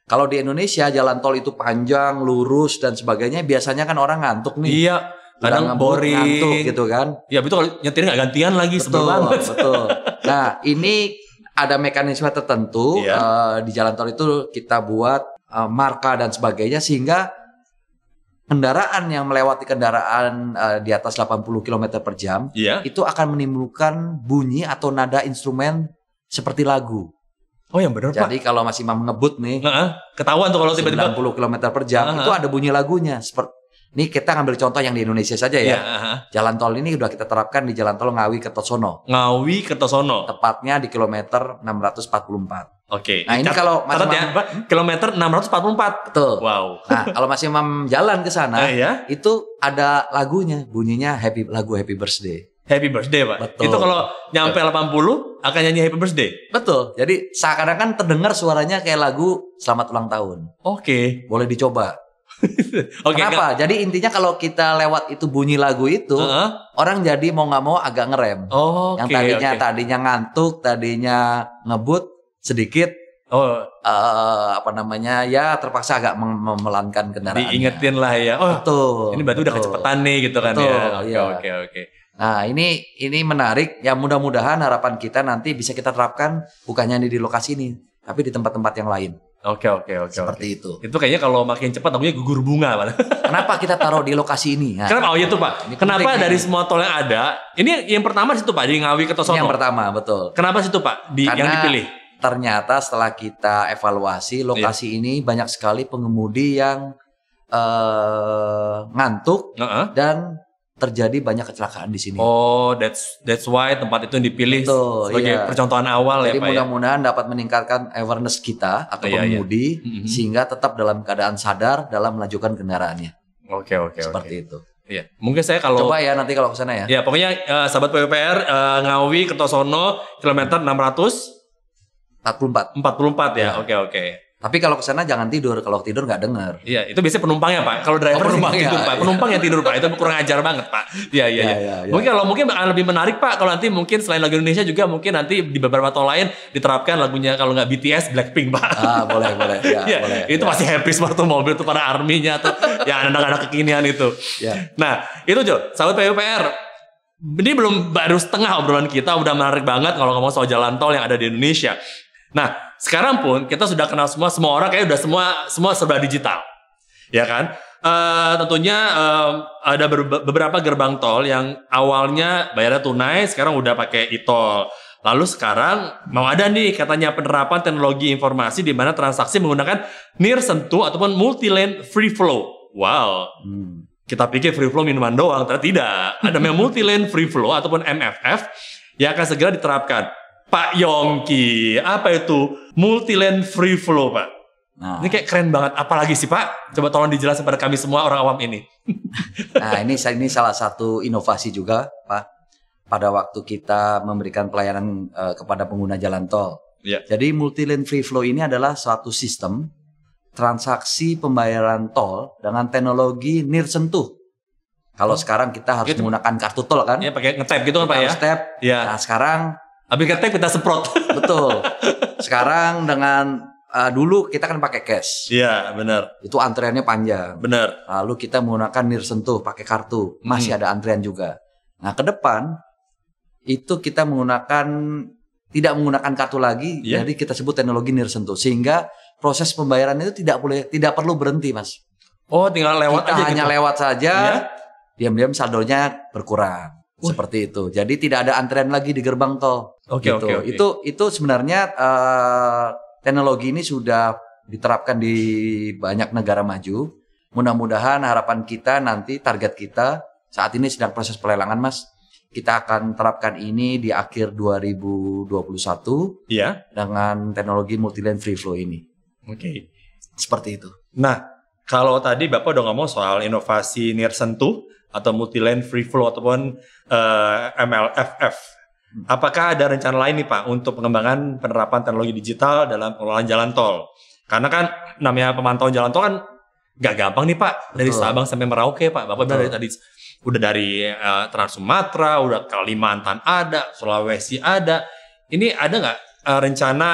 kalau di Indonesia jalan tol itu panjang, lurus dan sebagainya, biasanya kan orang ngantuk nih. Iya. Udah Kadang ngebut, ngantuk boring gitu kan. Ya betul, kalau nyetir nggak gantian lagi, sebel banget. Betul. Nah, ini ada mekanisme tertentu Iya. di jalan tol itu kita buat marka dan sebagainya sehingga kendaraan yang melewati kendaraan di atas 80 km per jam Iya. itu akan menimbulkan bunyi atau nada instrumen seperti lagu. Oh, yang benar, Pak. Jadi kalau masih mau ngebut nih Ketahuan tuh kalau tiba-tiba. 90 km per jam Aha. itu ada bunyi lagunya. Ini kita ngambil contoh yang di Indonesia saja ya. Iya. aha. Jalan tol ini udah kita terapkan di Jalan Tol Ngawi Kertosono. Ngawi Kertosono. Tepatnya di kilometer 644. Oke. Nah, ini kalau Mas catat ya, Imam- Pak. Kilometer 644. Betul. Wow. Nah, kalau Mas Imam jalan ke sana, Ya. itu ada lagunya, bunyinya lagu Happy Birthday. Happy birthday, Pak. Betul. Itu kalau nyampe 80 akan nyanyi happy birthday. Betul. Jadi seakan-akan terdengar suaranya kayak lagu Selamat Ulang Tahun. Oke. Boleh dicoba. Oke, Kenapa? Jadi intinya kalau kita lewat itu bunyi lagu itu, orang jadi mau nggak mau agak ngerem. Oh, Yang oke. tadinya ngantuk, tadinya ngebut sedikit, Oh, ya terpaksa agak memelankan kendaraannya. diingetin lah ya. Oh, Betul. ini berarti udah kecepatan nih gitu kan Betul, ya. iya. Oke. Nah ini menarik. Ya mudah-mudahan harapan kita nanti bisa kita terapkan bukan hanya di lokasi ini, tapi di tempat-tempat yang lain. Oke. Seperti itu. Itu kayaknya kalau makin cepat namanya gugur bunga, Pak. Kenapa kita taruh di lokasi ini? Nah, Kenapa? Oh iya tuh Pak. ini Kenapa penting dari nih. semua tol yang ada, ini yang pertama situ Pak di Ngawi Kertosono. Yang pertama, betul. Kenapa situ Pak yang Karena dipilih? ternyata setelah kita evaluasi lokasi ini banyak sekali pengemudi yang ngantuk dan terjadi banyak kecelakaan di sini. Oh, that's why tempat itu yang dipilih Betul, sebagai iya. percontohan awal Jadi ya Pak ya. mudah-mudahan dapat meningkatkan awareness kita atau Iya, iya. pengemudi Mhm. sehingga tetap dalam keadaan sadar dalam melanjutkan kendaraannya. Oke. Seperti itu. Iya. Mungkin saya kalau Coba ya nanti kalau ke sana ya. ya pokoknya sahabat PUPR Ngawi Kertosono kilometer 44. 644 ya. Ya. Oke. Tapi kalau ke sana jangan tidur, kalau tidur nggak dengar. Iya, itu biasanya penumpangnya Pak. Kalau driver sih penumpangnya. tidur Pak. Penumpang yang tidur Pak. Itu kurang ajar banget Pak. Iya. Iya. Mungkin lebih menarik Pak kalau nanti mungkin selain lagu Indonesia juga mungkin nanti di beberapa tol lain diterapkan lagunya kalau nggak BTS Blackpink Pak. Boleh. Ya, Iya, boleh. itu Ya. pasti happy waktu mobil tuh para arminya atau yang anak-anak kekinian itu. Ya. Nah, itu Jo, sahabat PUPR. Ini baru setengah obrolan kita udah menarik banget kalau ngomong soal jalan tol yang ada di Indonesia. Nah, sekarang pun kita sudah kenal semua orang kayak udah semua serba digital. Ya kan? Tentunya ada beberapa gerbang tol yang awalnya bayarnya tunai, sekarang udah pakai e-tol. Lalu sekarang mau ada nih katanya penerapan teknologi informasi di mana transaksi menggunakan near sentuh ataupun multi lane free flow. Wow. Kita pikir free flow minuman doang, ternyata tidak. Ada namanya multi lane free flow ataupun MFF yang akan segera diterapkan. Pak Yongki, apa itu multi lane free flow Pak? Nah, Ini kayak keren banget. Apalagi sih Pak? Coba tolong dijelaskan pada kami semua orang awam ini. ini salah satu inovasi juga, Pak. Pada waktu kita memberikan pelayanan kepada pengguna jalan tol. Iya. Jadi multi lane free flow ini adalah suatu sistem transaksi pembayaran tol dengan teknologi near sentuh. Kalau sekarang kita harus Gitu. menggunakan kartu tol kan? Ya pakai nge-tap gitu kan Pak ya? Harus tap. Iya. Nah, sekarang Habis nge-tap kita semprot. betul. Sekarang dengan dulu kita kan pakai cash. Iya, benar. Itu antriannya panjang. Benar. Lalu kita menggunakan near sentuh pakai kartu, masih ada antrian juga. Nah, ke depan itu kita tidak menggunakan kartu lagi, Iya. jadi kita sebut teknologi near sentuh sehingga proses pembayaran itu tidak perlu berhenti, Mas. Oh, tinggal lewat Kita aja hanya gitu. lewat saja, Iya. diam-diam saldonya berkurang. Seperti itu. Jadi tidak ada antrian lagi di gerbang tol. Oke. Itu sebenarnya teknologi ini sudah diterapkan di banyak negara maju. Mudah-mudahan harapan kita nanti target kita saat ini sedang proses pelelangan, Mas. Kita akan terapkan ini di akhir 2021 Iya. dengan teknologi multi-lane free flow ini. Oke. Seperti itu. Nah, kalau tadi Bapak udah ngomong soal inovasi near sentuh atau multi lane free flow ataupun MLFF. Apakah ada rencana lain nih Pak untuk pengembangan penerapan teknologi digital dalam pengelolaan jalan tol? Karena kan namanya pemantauan jalan tol kan gak gampang nih Pak. Dari Betul. Sabang sampai Merauke Pak. Bapak bilang Betul. dari tadi udah dari Trans Sumatera, udah Kalimantan ada, Sulawesi ada. Ini ada nggak rencana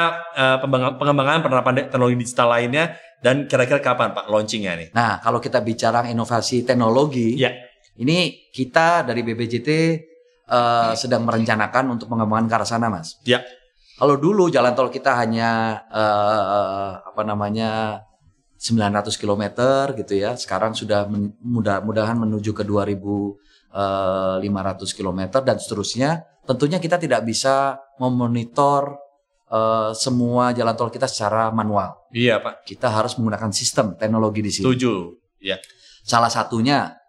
pengembangan penerapan teknologi digital lainnya dan kira-kira kapan Pak launchingnya nih? Nah, kalau kita bicara inovasi teknologi, Ya. ini kita dari BPJT sedang merencanakan untuk pengembangan ke arah sana, Mas. Ya. Kalau dulu jalan tol kita hanya 900 km gitu ya. Sekarang sudah mudah-mudahan menuju ke 2.500 km dan seterusnya. Tentunya kita tidak bisa memonitor semua jalan tol kita secara manual. Iya Pak. Kita harus menggunakan sistem teknologi di sini. Setuju. Ya. Salah satunya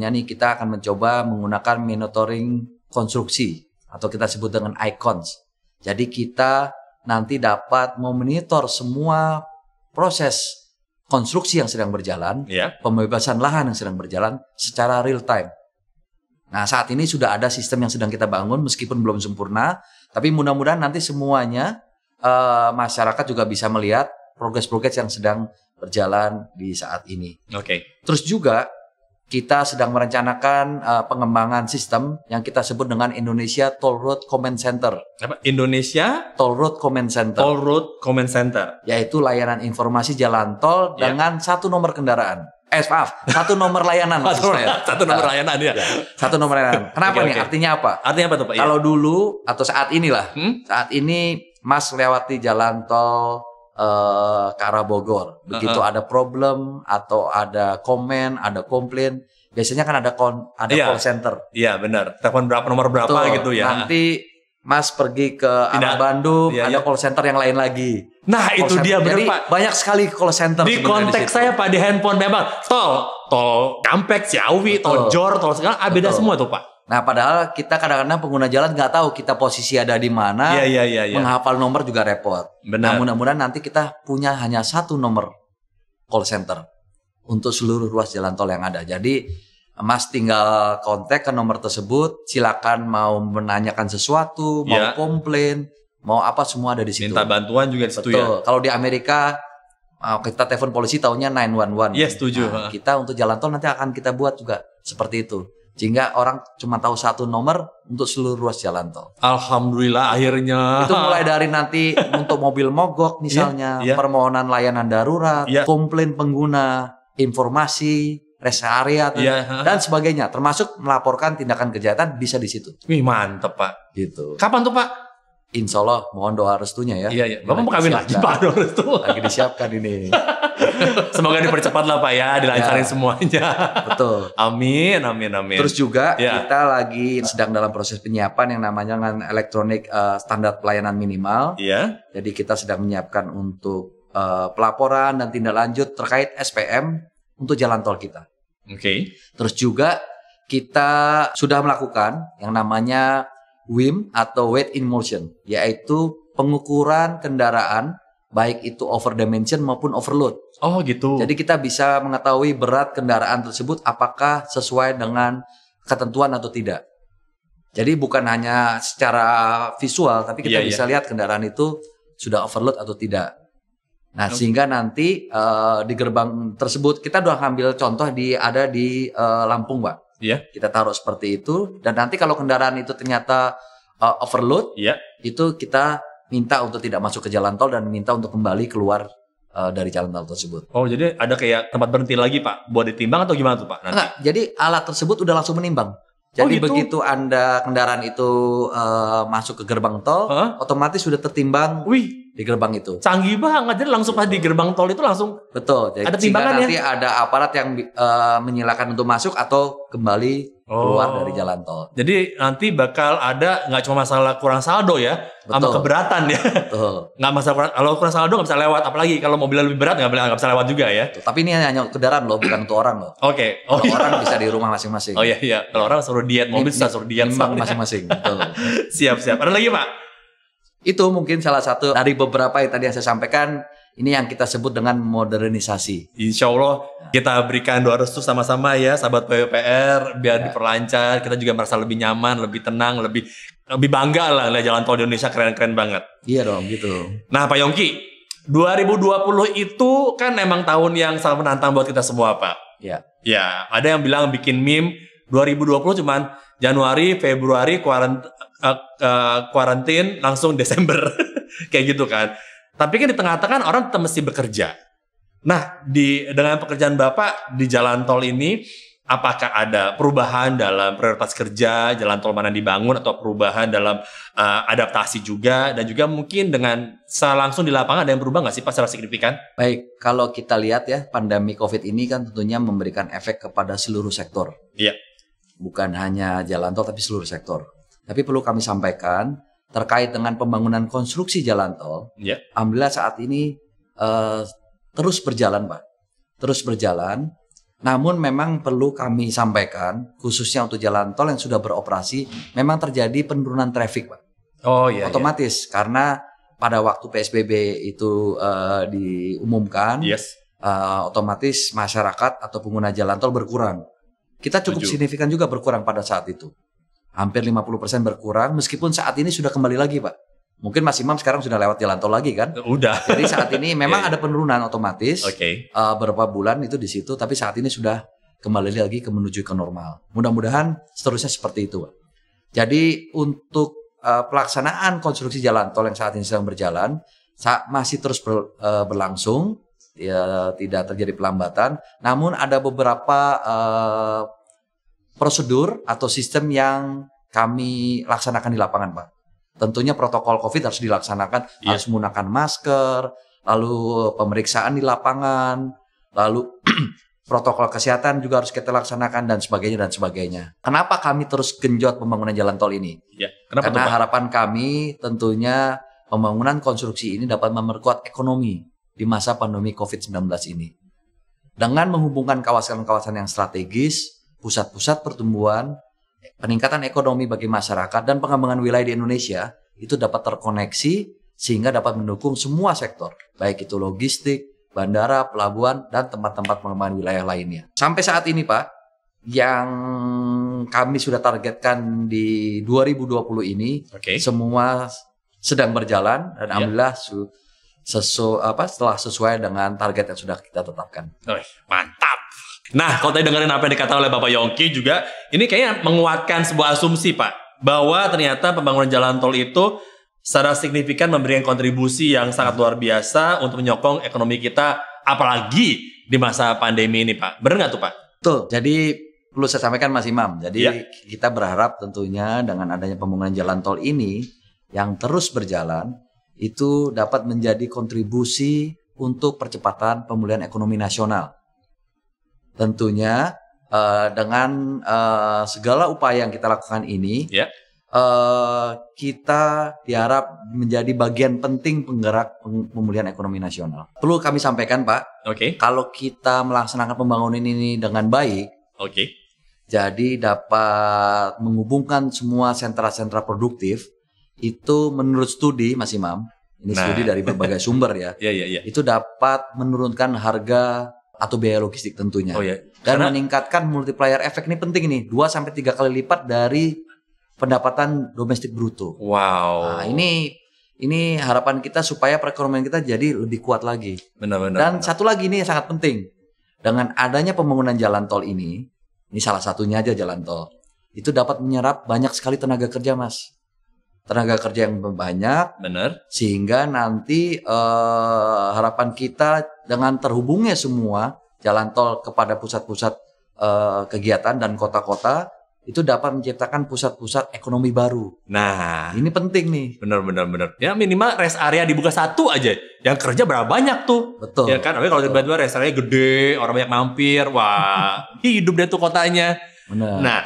nih kita akan mencoba menggunakan monitoring konstruksi atau kita sebut dengan icons. Jadi kita nanti dapat memonitor semua proses konstruksi yang sedang berjalan, Ya. pembebasan lahan yang sedang berjalan secara real time. Nah, saat ini sudah ada sistem yang sedang kita bangun meskipun belum sempurna, tapi mudah-mudahan nanti semuanya masyarakat juga bisa melihat progres-progres yang sedang berjalan di saat ini. Oke. Terus juga kita sedang merencanakan pengembangan sistem yang kita sebut dengan Indonesia Toll Road Command Center. Apa? Indonesia Toll Road Command Center. Toll Road Command Center. Yaitu layanan informasi jalan tol Ya. dengan satu nomor kendaraan. Satu nomor layanan maksud saya. Satu nomor layanan ya. Satu nomor layanan. Kenapa Oke, nih? oke. Artinya apa? Artinya apa tuh Pak? Kalau dulu atau saat inilah, Hmm? saat ini Mas lewati jalan tol ke arah Bogor. Begitu ada problem atau ada komen, ada komplain, biasanya kan ada Iya. call center. Iya benar. Telepon berapa nomor berapa Betul. gitu ya. Nanti Mas pergi ke arah Bandung, Iya, ada iya. call center yang lain lagi. Nah Call itu center. dia benar Jadi Pak. banyak sekali call center. Di sebenarnya konteks situ. saya Pak di handphone memang tol Kampek, Ciawi, tol Betul. Jor, tol sekarang beda Betul. semua tuh Pak. Nah, padahal kita kadang-kadang pengguna jalan nggak tahu kita posisi ada di mana. Iya. Menghafal nomor juga repot. Benar. Nah, mudah-mudahan nanti kita punya hanya satu nomor call center untuk seluruh ruas jalan tol yang ada. Jadi Mas tinggal kontak ke nomor tersebut, silakan mau menanyakan sesuatu, mau Ya. komplain, mau apa semua ada di situ. Minta bantuan juga di situ ya. Betul. Kalau di Amerika kita telepon polisi taunya 911. Iya, setuju. Nah, kita untuk jalan tol nanti akan kita buat juga seperti itu. Sehingga orang cuma tahu satu nomor untuk seluruh ruas jalan tol. Alhamdulillah akhirnya. Itu mulai dari nanti untuk mobil mogok misalnya, Iya. permohonan layanan darurat, Iya. komplain pengguna, informasi, rest area Iya. dan sebagainya, termasuk melaporkan tindakan kejahatan bisa di situ. Wih mantep Pak. Gitu. Kapan tuh Pak? Insya Allah mohon doa restunya ya. Iya. Bapak mau kawin lagi disiapkan. Pak Doris tuh. Lagi disiapkan ini. Semoga dipercepat lah Pak ya, dilancarin Ya. semuanya. Betul. Amin. Terus juga Ya. kita lagi sedang dalam proses penyiapan yang namanya dengan elektronik standar pelayanan minimal. Iya. Jadi kita sedang menyiapkan untuk pelaporan dan tindak lanjut terkait SPM untuk jalan tol kita. Oke. Terus juga kita sudah melakukan yang namanya WIM atau Weight in Motion, yaitu pengukuran kendaraan baik itu over dimension maupun overload. Oh gitu. Jadi kita bisa mengetahui berat kendaraan tersebut apakah sesuai dengan ketentuan atau tidak. Jadi bukan hanya secara visual, tapi kita Iya, bisa lihat kendaraan itu sudah overload atau tidak. Nah, sehingga nanti di gerbang tersebut kita udah ambil contoh ada di Lampung, Pak. Iya. Kita taruh seperti itu dan nanti kalau kendaraan itu ternyata overload, Iya. itu kita minta untuk tidak masuk ke jalan tol dan minta untuk kembali keluar dari jalan tol tersebut. Oh jadi ada kayak tempat berhenti lagi Pak, buat ditimbang atau gimana tuh Pak? Nanti? Enggak, jadi alat tersebut udah langsung menimbang. Jadi gitu? begitu Anda kendaraan itu masuk ke gerbang tol, Hah? otomatis sudah tertimbang Wih, di gerbang itu. canggih banget. Jadi langsung pas di gerbang tol itu langsung. Betul. Jadi Ada sehingga timbangan nanti ada aparat yang menyilakan untuk masuk atau kembali keluar Oh. dari jalan tol. Jadi nanti bakal ada nggak cuma masalah kurang saldo ya, sama Betul. keberatan ya. Betul. Nggak masalah kalau kurang saldo nggak bisa lewat, apalagi kalau mobilnya lebih berat nggak bisa lewat juga ya. Tapi ini hanya kendaraan loh, bukan untuk orang loh. Oke. Oh Kalau iya. orang bisa di rumah masing-masing. Oh iya iya. Kalau orang suruh diet, mobil bisa suruh diet. Nimbang soalnya. masing-masing. Betul. Siap. Ada lagi Pak? Itu mungkin salah satu dari beberapa yang tadi saya sampaikan. Ini yang kita sebut dengan modernisasi. Insya Allah kita berikan doa restu sama-sama ya sahabat PUPR biar diperlancar, kita juga merasa lebih nyaman, lebih tenang, lebih bangga lah lihat jalan tol di Indonesia keren-keren banget. Iya dong, gitu. Nah Pak Yongki, 2020 itu kan emang tahun yang sangat menantang buat kita semua Pak. Ya. Ya, ada yang bilang bikin meme 2020 cuman Januari, Februari kuarantin langsung Desember kayak gitu kan. Tapi kan di tengah-tengah orang tetap mesti bekerja. Nah, dengan pekerjaan Bapak di jalan tol ini, apakah ada perubahan dalam prioritas kerja, jalan tol mana dibangun, atau perubahan dalam adaptasi juga, dan juga mungkin dengan secara langsung di lapangan ada yang berubah nggak sih Pak secara signifikan? Baik, kalau kita lihat ya, pandemi COVID ini kan tentunya memberikan efek kepada seluruh sektor. Iya. Bukan hanya jalan tol, tapi seluruh sektor. Tapi perlu kami sampaikan, terkait dengan pembangunan konstruksi jalan tol, Iya. alhamdulillah saat ini terus berjalan, Pak. Terus berjalan. Namun memang perlu kami sampaikan, khususnya untuk jalan tol yang sudah beroperasi, memang terjadi penurunan traffic, Pak. Oh iya. Otomatis, karena pada waktu PSBB itu diumumkan, Yes. otomatis masyarakat atau pengguna jalan tol berkurang. Kita cukup Setuju. signifikan juga berkurang pada saat itu. Hampir 50% berkurang, meskipun saat ini sudah kembali lagi, Pak. Mungkin Mas Imam sekarang sudah lewat jalan tol lagi kan? Udah. Jadi saat ini memang ada penurunan otomatis. Oke. Beberapa bulan itu di situ, tapi saat ini sudah kembali lagi menuju ke normal. Mudah-mudahan seterusnya seperti itu. Jadi untuk pelaksanaan konstruksi jalan tol yang saat ini sedang berjalan masih terus berlangsung, ya, tidak terjadi pelambatan. Namun ada beberapa prosedur atau sistem yang kami laksanakan di lapangan, Pak. Tentunya protokol COVID harus dilaksanakan, harus menggunakan masker, lalu pemeriksaan di lapangan, lalu protokol kesehatan juga harus kita laksanakan dan sebagainya. Kenapa kami terus genjot pembangunan jalan tol ini? Ya, kenapa Karena tuh, Pak? harapan kami tentunya pembangunan konstruksi ini dapat memperkuat ekonomi di masa pandemi COVID-19 ini. Dengan menghubungkan kawasan-kawasan yang strategis, pusat-pusat pertumbuhan, peningkatan ekonomi bagi masyarakat dan pengembangan wilayah di Indonesia itu dapat terkoneksi sehingga dapat mendukung semua sektor, baik itu logistik, bandara, pelabuhan, dan tempat-tempat pengembangan wilayah lainnya. Sampai saat ini, Pak, yang kami sudah targetkan di 2020 ini, semua sedang berjalan dan alhamdulillah setelah sesuai dengan target yang sudah kita tetapkan. Mantap. Nah, kalau tadi dengerin apa yang dikatakan oleh Bapak Yongki juga, ini kayaknya menguatkan sebuah asumsi, Pak, bahwa ternyata pembangunan jalan tol itu secara signifikan memberikan kontribusi yang sangat luar biasa untuk menyokong ekonomi kita, apalagi di masa pandemi ini, Pak. Benar nggak tuh, Pak? Betul. Jadi perlu saya sampaikan, Mas Imam. Jadi kita berharap tentunya dengan adanya pembangunan jalan tol ini yang terus berjalan, itu dapat menjadi kontribusi untuk percepatan pemulihan ekonomi nasional. Tentunya dengan segala upaya yang kita lakukan ini, kita diharap menjadi bagian penting penggerak pemulihan ekonomi nasional. Perlu kami sampaikan, Pak, kalau kita melaksanakan pembangunan ini dengan baik, jadi dapat menghubungkan semua sentra-sentra produktif, itu menurut studi, Mas Imam, ini studi dari berbagai sumber ya, itu dapat menurunkan harga atau biaya logistik tentunya. Dan meningkatkan multiplier efek, ini penting nih, 2-3 kali lipat dari pendapatan domestik bruto. Wow. Nah, ini harapan kita supaya perekonomian kita jadi lebih kuat lagi. Dan satu lagi ini yang sangat penting. Dengan adanya pembangunan jalan tol ini salah satunya aja jalan tol, itu dapat menyerap banyak sekali tenaga kerja, Mas. Tenaga kerja yang banyak, sehingga nanti harapan kita dengan terhubungnya semua jalan tol kepada pusat-pusat kegiatan dan kota-kota, itu dapat menciptakan pusat-pusat ekonomi baru. Nah, ini penting nih. Benar. Ya minimal rest area dibuka satu aja, yang kerja berapa banyak tuh? Betul. Ya kan, tapi kalau tiba-tiba rest area gede, orang banyak mampir, wah, hidup deh tuh kotanya. Benar. Nah,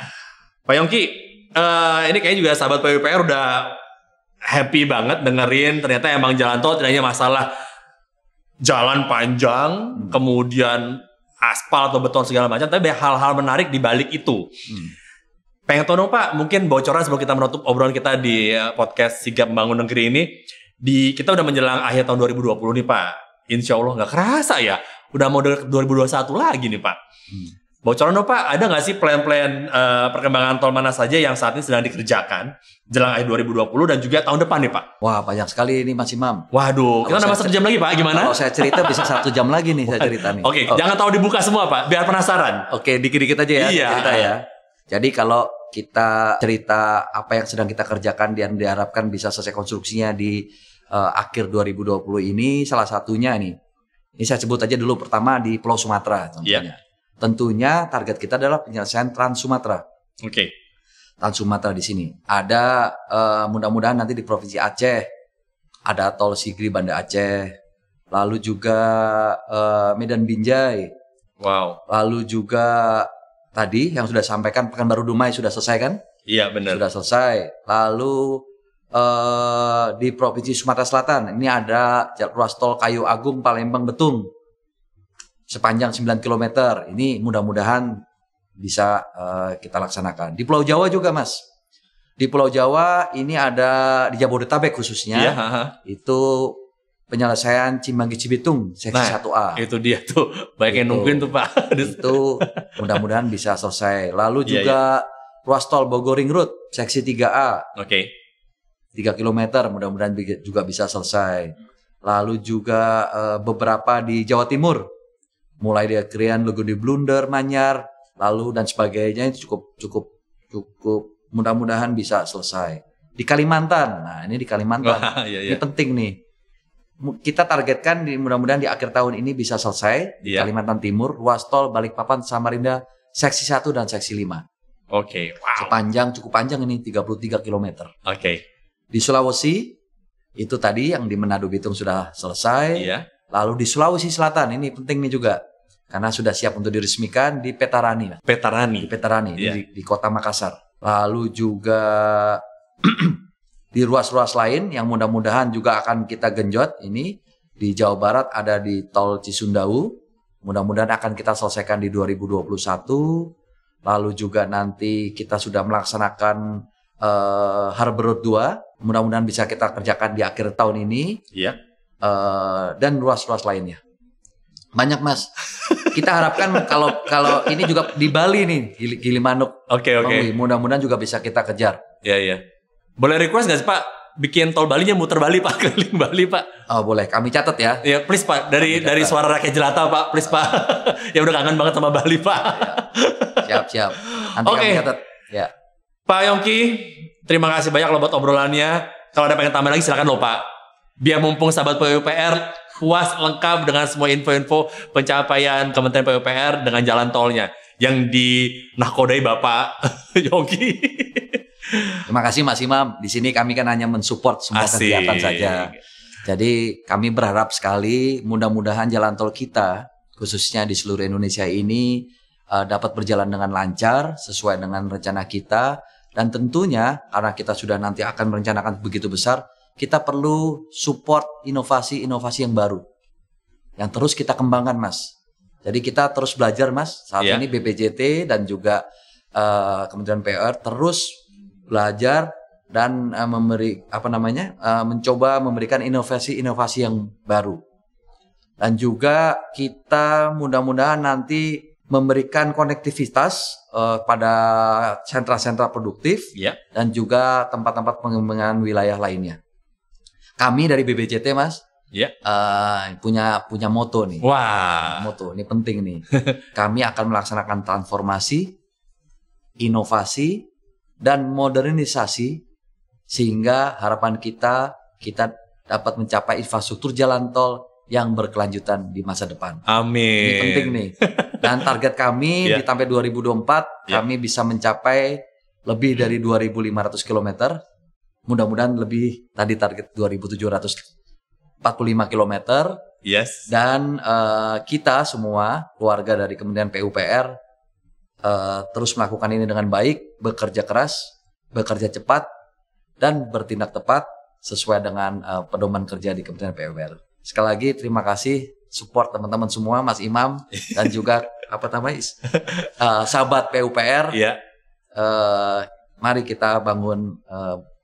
Pak Yongki, ini kayaknya juga sahabat PUPR udah happy banget dengerin ternyata emang jalan tol tidak hanya masalah jalan panjang, kemudian aspal atau beton segala macam, tapi hal-hal menarik di balik itu. Pengen tahu dong, Pak, mungkin bocoran sebelum kita menutup obrolan kita di podcast Sigap Membangun Negeri ini. Kita udah menjelang akhir tahun 2020 nih, Pak. Insya Allah nggak kerasa ya, udah mau 2021 lagi nih, Pak. Bocoran dong, Pak, ada nggak sih plan-plan perkembangan tol mana saja yang saat ini sedang dikerjakan jelang akhir 2020 dan juga tahun depan nih, Pak? Wah, banyak sekali nih, Mas Imam. Waduh, kita nambah 1 jam lagi, Pak, gimana? Kalau saya cerita bisa 1 jam lagi nih saya cerita nih. Oke, jangan tahu dibuka semua, Pak, biar penasaran. Oke, dikit-dikit aja ya cerita ya. Jadi kalau kita cerita apa yang sedang kita kerjakan dan diharapkan bisa selesai konstruksinya di akhir 2020 ini, salah satunya nih. Ini saya sebut aja dulu pertama di Pulau Sumatera contohnya. Tentunya target kita adalah penyelesaian Trans Sumatera. Trans Sumatera di sini. Ada mudah-mudahan nanti di Provinsi Aceh ada tol Sigri Banda Aceh. Lalu juga Medan Binjai. Wow. Lalu juga tadi yang sudah sampaikan Pekanbaru Dumai sudah selesai kan? Iya, benar. Sudah selesai. Lalu di Provinsi Sumatera Selatan ini ada ruas tol Kayu Agung Palembang Betung sepanjang 9 km. Ini mudah-mudahan bisa kita laksanakan. Di Pulau Jawa juga, Mas. Di Pulau Jawa ini ada di Jabodetabek khususnya. Itu penyelesaian Cimanggis Cibitung seksi 1A. Itu dia tuh. Banyak yang nungguin tuh, Pak. Itu mudah-mudahan bisa selesai. Lalu juga ruas tol Bogor Ring Road seksi 3A. 3 km mudah-mudahan juga bisa selesai. Lalu juga beberapa di Jawa Timur, mulai dari Krian, Legudi Blunder, Manyar, lalu dan sebagainya itu cukup mudah-mudahan bisa selesai. Di Kalimantan, nah ini di Kalimantan, ini penting nih. Kita targetkan mudah-mudahan di akhir tahun ini bisa selesai di Kalimantan Timur, ruas tol Balikpapan Samarinda seksi 1 dan seksi 5. Oke, wow. Cukup panjang ini 33 km. Oke. Di Sulawesi itu tadi yang di Manado Bitung sudah selesai. Iya. Lalu di Sulawesi Selatan ini penting nih juga karena sudah siap untuk diresmikan di Petarani. Di Petarani di Kota Makassar. Lalu juga di ruas-ruas lain yang mudah-mudahan juga akan kita genjot ini di Jawa Barat ada di Tol Cisumdawu. Mudah-mudahan akan kita selesaikan di 2021. Lalu juga nanti kita sudah melaksanakan Harbor Road 2. Mudah-mudahan bisa kita kerjakan di akhir tahun ini. Iya. Dan ruas-ruas lainnya. Banyak Mas. Kita harapkan kalau ini juga di Bali nih, Gilimanuk. Oke. Mudah-mudahan juga bisa kita kejar. Iya. Boleh request nggak sih Pak? Bikin tol Balinya muter Bali Pak, keliling Bali Pak. Oh boleh, kami catat ya. Ya please Pak, dari suara rakyat jelata Pak, please Pak. Ya udah kangen banget sama Bali Pak. Siap. Nanti kami catat. Ya. Pak Yongki, terima kasih banyak loh buat obrolannya. Kalau ada pengen tambah lagi silakan loh Pak. Biar mumpung sahabat PUPR puas lengkap dengan semua info-info pencapaian Kementerian PUPR dengan jalan tolnya yang dinahkodai Bapak Yongki. Terima kasih Mas Imam. Di sini kami kan hanya mensupport semua kegiatan saja. Jadi kami berharap sekali mudah-mudahan jalan tol kita khususnya di seluruh Indonesia ini dapat berjalan dengan lancar sesuai dengan rencana kita. Dan tentunya karena kita sudah nanti akan merencanakan begitu besar, kita perlu support inovasi-inovasi yang baru yang terus kita kembangkan Mas. Jadi kita terus belajar Mas. Saat ini BPJT dan juga Kementerian PUPR terus belajar dan mencoba memberikan inovasi-inovasi yang baru. Dan juga kita mudah-mudahan nanti memberikan konektivitas pada sentra-sentra produktif dan juga tempat-tempat pengembangan wilayah lainnya. Kami dari BPJT Mas punya moto nih. Wah. Moto ini penting nih. Kami akan melaksanakan transformasi, inovasi, dan modernisasi sehingga harapan kita dapat mencapai infrastruktur jalan tol yang berkelanjutan di masa depan. Amin. Ini penting nih. Dan target kami di sampai 2024 kami bisa mencapai lebih dari 2.500 km. Mudah-mudahan lebih tadi target 2.745 km. Yes. Dan kita semua keluarga dari Kementerian PUPR terus melakukan ini dengan baik, bekerja keras, bekerja cepat, dan bertindak tepat sesuai dengan pedoman kerja di Kementerian PUPR. Sekali lagi terima kasih support teman-teman semua, Mas Imam dan juga sahabat PUPR. Mari kita bangun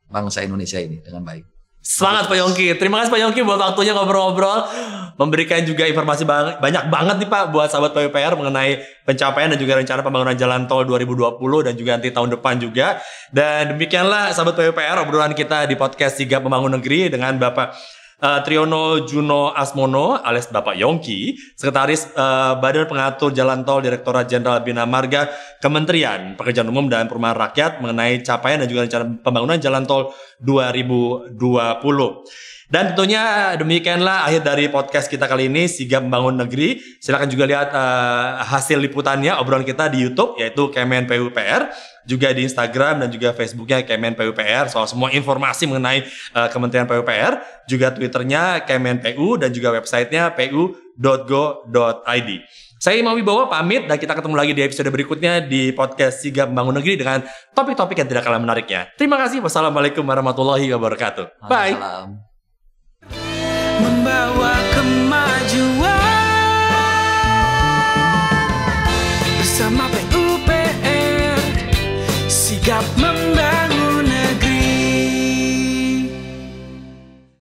bangsa Indonesia ini dengan baik. Semangat Pak Yongki. Terima kasih Pak Yongki buat waktunya ngobrol-ngobrol, memberikan juga informasi banyak banget nih Pak buat sahabat PUPR mengenai pencapaian dan juga rencana pembangunan jalan tol 2020 dan juga nanti tahun depan juga. Dan demikianlah sahabat PUPR obrolan kita di podcast Sigap Membangun Negeri dengan Bapak Triyono Juno Asmono alias Bapak Yongki, Sekretaris Badan Pengatur Jalan Tol Direktorat Jenderal Bina Marga Kementerian Pekerjaan Umum dan Perumahan Rakyat mengenai capaian dan juga rencana pembangunan jalan tol 2020. Dan tentunya demikianlah akhir dari podcast kita kali ini, Sigap Membangun Negeri. Silakan juga lihat hasil liputannya obrolan kita di YouTube yaitu Kemen PUPR, juga di Instagram dan juga Facebooknya Kemen PUPR soal semua informasi mengenai Kementerian PUPR, juga Twitternya Kemen PU dan juga websitenya pu.go.id. Saya Imam Wibowo pamit dan kita ketemu lagi di episode berikutnya di podcast Sigap Membangun Negeri dengan topik-topik yang tidak kalah menariknya. Terima kasih. Wassalamualaikum warahmatullahi wabarakatuh. Bye. Membawa kemajuan bersama PUPR.